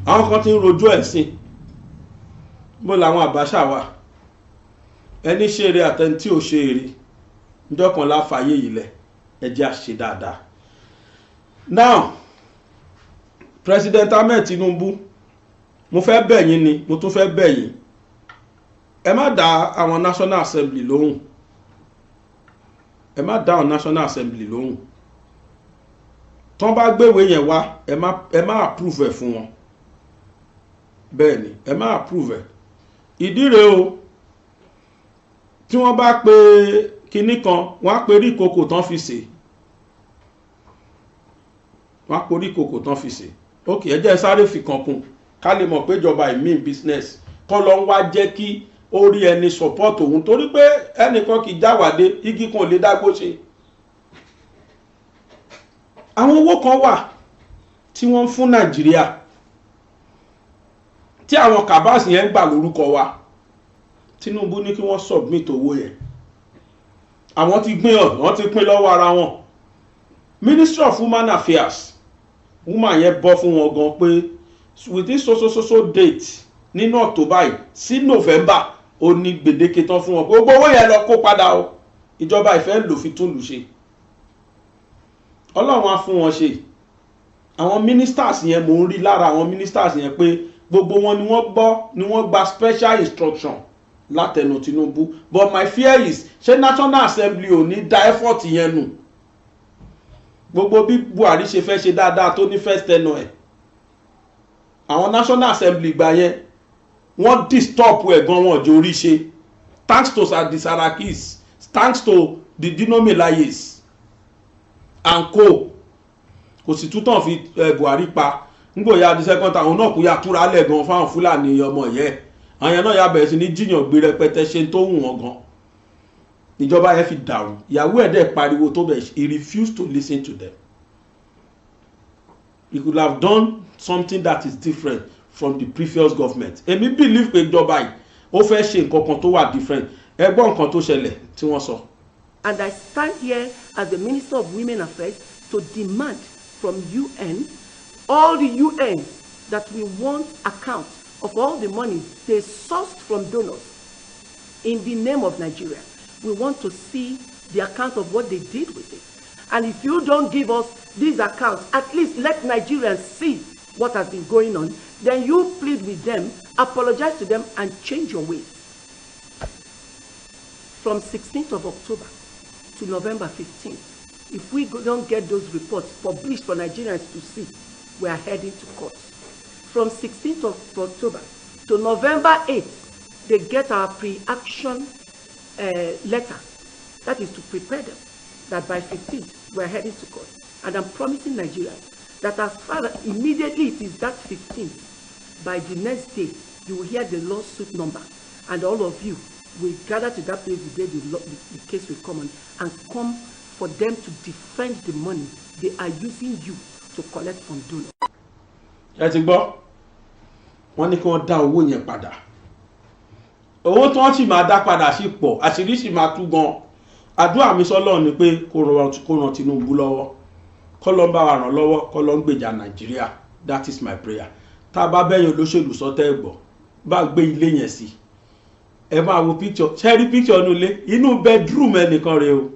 Àwọn kan tí ń rojú ẹ̀sìn, bó làwọn Àbáṣà wà. Ẹni ṣe eré àtẹni tí ò ṣe eré, ǹjọ́ kan láfààyè ilẹ̀, ẹ jẹ́ á ṣe dáadáa. Now, President Ahmed Tinumbu, mo fẹ́ bẹ̀ yín ni, mo tún fẹ́ bẹ̀ yín. Ẹ má dá àwọn National Assembly lóhùn. Ẹ má dá àwọn National Assembly lóhùn. Tọ́n bá gbéwé yẹn wá, ẹ má approve ẹ̀ fún wọn. Bẹ́ẹ̀ ni, ẹ má approve ẹ̀. Ìdí rèé o, tí wọ́n bá pe kinní kan, wọ́n á pe rí ìkòkò tán fi sè. Wọ́n á pe rí ìkòkò tán fi sè. Ok, ẹ jẹ́ sáré fi kankun ká lè mọ̀ pé ìjọba ìmí business kọ́ lọ ń wá jẹ́ kí ó rí ẹni support òun, torí pé ẹnìkan kì í jáwàdé, igi kan ò lè dágbó ṣe. Àwọn owó kan wà tí wọ́n ń fún Nàìjíríà tí àwọn kàbáàsì yẹn ń gbà lórúkọ wa. Tinumbu ní kí wọ́n submit owó yẹn àwọn ti gbìn ọ̀ wọ́n ti pín lọ́wọ́ ara wọn. Ministry of Women Affairs woman yẹn bọ́ fún wọn gan pé with this so date nínú October yìí sí November ó ní gbèdéke tán fún wọn pé gbogbo owó yẹn lọ kó padà o ìjọba ìfẹ́ lò fi tún lù ṣe. Ọlọ́run á fún wọn ṣe. Àwọn ministers yẹn mò ń rí lára àwọn ministers yẹn pé gbogbo wọn ni wọ́n gba special instruction látẹnu Tinumbu, but my fear is ṣé National Assembly ò ní da effort yẹn nù. Gbogbo bí Buhari ṣe fẹ́ ṣe dáadáa tó ní first tenure ẹ̀ àwọn National Assembly gbà yẹn wọ́n disturb ẹ̀ gan wọn jò rí ṣe thanks to the Sarakis, thanks to the Dinomelayes and co. Kò sì tútàn fi Buhari pa ngbòyà di second time àwọn náà kò yà túra lẹ̀ gan fáwọn Fúlàní ọmọ yẹn àwọn yẹn náà yà bẹ̀rẹ̀ sí ní jiyàn gbé rẹpẹtẹ ṣe tó wù wọ́n gan ìjọba yẹn fi dàrú. Ìyàwó ẹ̀ dẹ̀ pariwo tó bẹ̀ he refused to listen to them. He could have done something that is different from the previous government. Èmi believe pé ìjọba yìí ó fẹ́ ṣe nǹkan kan tó wà different. Ẹ gbọ́ nǹkan tó ṣẹlẹ̀ tí wọ́n sọ. And I stand here as the Minister of Women Affairs to demand from UN, all the UN, that we want account of all the money they sourced from donors in the name of Nigeria. We want to see the account of what they did with it. And if you don't give us these accounts, at least let Nigerians see what has been going on. Then you plead with them, apologize to them, and change your ways. From 16th of October to November 15th, if we don't get those reports published for Nigerians to see, we are heading to court. From 16th of October to November 8th, they get our pre-action letter. That is to prepare them that by 15th, we are heading to court. And I'm promising Nigerians that as far as immediately it is that 15th, by the next day, you will hear the lawsuit number. And all of you will gather to that place the day the case will come on and come for them to defend the money they are using you to collect from donors. Ẹ ti gbọ́ wọ́n ní kí wọ́n dá owó yẹn padà. Owó tí wọ́n sì máa dá padà sí pọ̀ àṣírí sì máa tú gan. Àdúrà mi sọ́lọ́run ni pé kó ran Tinumbu lọ́wọ́ kó lọ bá wa ràn lọ́wọ́ kó lọ ń gbèjà Nàìjíríà. That is my prayer. Tá a bá bẹ́yìn olóṣèlú sọ́tẹ́ ẹ̀gbọ́ bá gbé ilé yẹn sí. Ẹ máa wo picture ṣe rí picture inú ilé inú bedroom ẹnìkan rèé o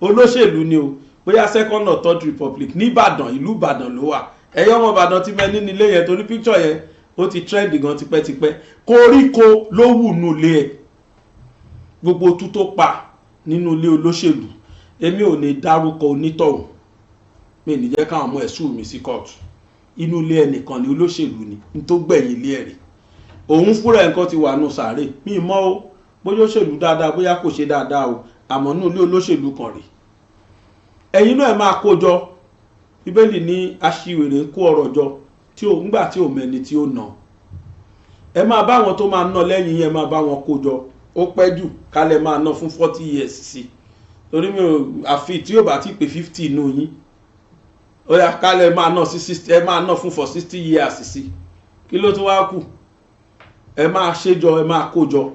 olóṣèlú ni o bóyá second or third republic ní Ìbàdàn ìlú Ìbàdàn ló wà ẹ̀yọ́ ọmọ Ìbàdàn ti mẹ́ nínú ilé yẹn torí picture yẹn ó ti trend gan tipẹ́tipẹ́ koríko ló wù nù ilé ẹ̀ gbogbo tú tó pa nínú ilé olóṣèlú èmi ò ní dárúkọ onítọ̀hún mi ní jẹ́ káwọn ọmọ ẹ̀ sùn mí sí kóòtù inú ilé ẹnìkan ni olóṣèlú ni ní tó gbẹ̀yìn ilé ẹ̀rí òun fúnra nǹkan ti wà nù sàárè mi mọ́ o bóyá òṣèlú dáadáa bóyá kò ṣe dáadáa o àmọ́ nínú ilé olóṣèlú kan rèé ẹ̀yin náà ẹ máa kó jọ Bíbélì ní aṣiwèrè kó ọrọ̀ jọ tí ó ńgbà tí ò mẹ́ni tí ó ná ẹ máa bá wọn tó máa ná lẹ́yìn yẹn máa bá wọn kó jọ ó pẹ́ jù kálẹ̀ máa ná fún 40 years sí torí mi ò àfi tí yóò bá ti pé 50 inú yín ó yá kálẹ̀ máa ná sí 60 ẹ máa ná fún for 60 years sí kí ló tún wá kù ẹ máa ṣèjọ ẹ máa kó jọ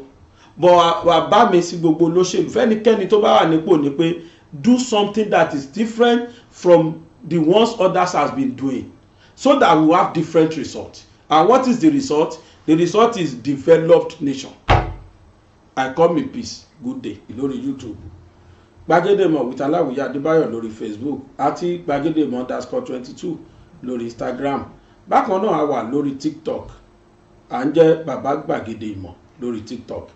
bọ̀ bá mi sí gbogbo olóṣèlú fẹ́nikẹ́ni tó bá wà nípò ní pé do something that is different from the ones others has been doing so that we have different results. And what is the result? The result is developed nation. I come in peace. Good day. Lórí YouTube. Gbàgédèmọ̀ with Aláwìyé Adébáyọ̀ lórí Facebook àti Gbàgédèmọ̀ _22 lórí Instagram. Bákan náà a wà lórí TikTok. À ń jẹ́ Bàbá Gbàgédè Ìmọ̀ lórí TikTok.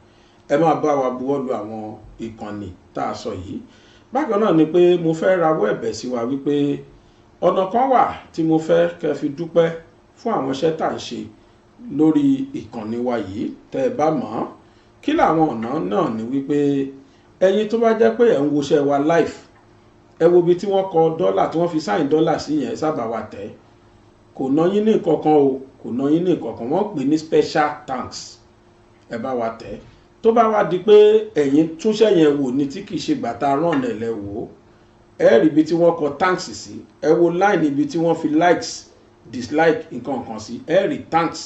Ẹ máa bá wa buwọ́lu àwọn ìkànnì tá a sọ yìí. Bákan náà ni pé mo fẹ́ rawọ́ ẹ̀bẹ̀ sí wa wípé ọ̀nà kan wà tí mo fẹ́ kẹ́ fi dúpẹ́ fún àwọn iṣẹ́ tá à ń ṣe lórí ìkànnì wa yìí tẹ́ ẹ bá mọ̀ kí làwọn ọ̀nà náà ni wípé ẹ̀yin tó bá jẹ́ pé ẹ̀ ń woṣẹ́ wa live ẹ wo ibi tí wọ́n kọ dọ́là tí wọ́n fi sáìn dọ́là sí yẹn sábà wa tẹ̀ kò ná yín ní nǹkankan o kò ná yín ní nǹkankan wọ́n pè ní special thanks ẹ bá wa tẹ̀ tó bá wá di pé ẹ̀yin túnṣẹ́ yẹn wò ní tí kìí ṣe gbàtà rán ẹ̀lẹ́ wò ẹ rí ibi tí wọ́n kọ thanks sí ẹ wo line ibi tí wọ́n fi likes dislike nǹkan kan sí ẹ rí thanks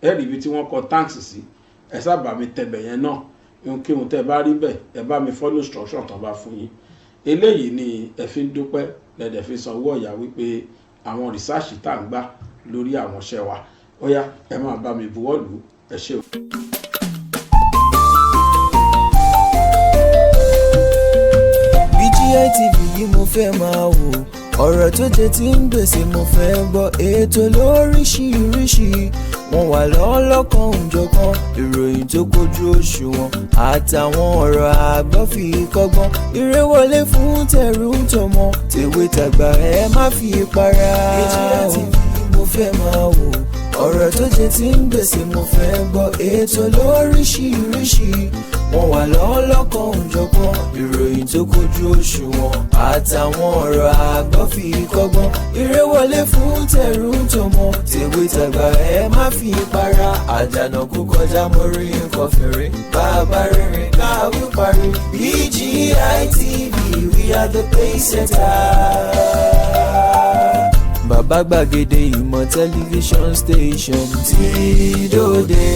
ẹ rí ibi tí wọ́n kọ thanks sí ẹ sábà mi tẹ̀bẹ̀ yẹn náà ohunkóhun tẹ́ bá rí bẹ́ẹ̀ ẹ bá mi follow instruction tán bá fún yín. Eléyìí ni ẹ fi ń dúpẹ́ lẹ́dẹ̀ fi sanwó ọ̀yà wípé àwọn rìsáàṣì tá ń gbà lórí àwọn iṣẹ́ wa. Ó yá ẹ máa bá mi buwọ́lù. Ẹ ṣé o. BGI TV yìí mo fẹ́ máa wò, ọ̀rọ̀ tó jẹ tí ń gbèsè mo fẹ́ gbọ́, ètò lóríṣiríṣi wọ́n wà lọ́lọ́kan òjọ̀kan, ìròyìn tó kojú òṣùwọ̀n àtàwọn ọ̀rọ̀ àgbọ́ fi kọ́gbọ́n, eré wọlé fún tẹ̀rù tọmọ tèwe tàgbà ẹ má fi para. BGI TV mo fẹ́ máa wò, ọ̀rọ̀ tó jẹ tí ń gbèsè mo fẹ́ gbọ́, ètò lóríṣiríṣi wọ́n wà lọ́lọ́kan òjọ̀kan, ìròyìn tó kojú òṣùwọ̀n àtàwọn ọ̀rọ̀ àgbọ́ fi kọ́gbọ́n, eré wọlé fún tẹ̀rù tọmọ tèwe tàgbà ẹ má fi para. Àjànà kú kọjá mo rí nǹkan fèrè, bàbá rere káwí parí. BGI TV, we are the pace setters. Bàbá gbàgede ìmọ̀ tẹlifíṣọ̀n station tí dòde.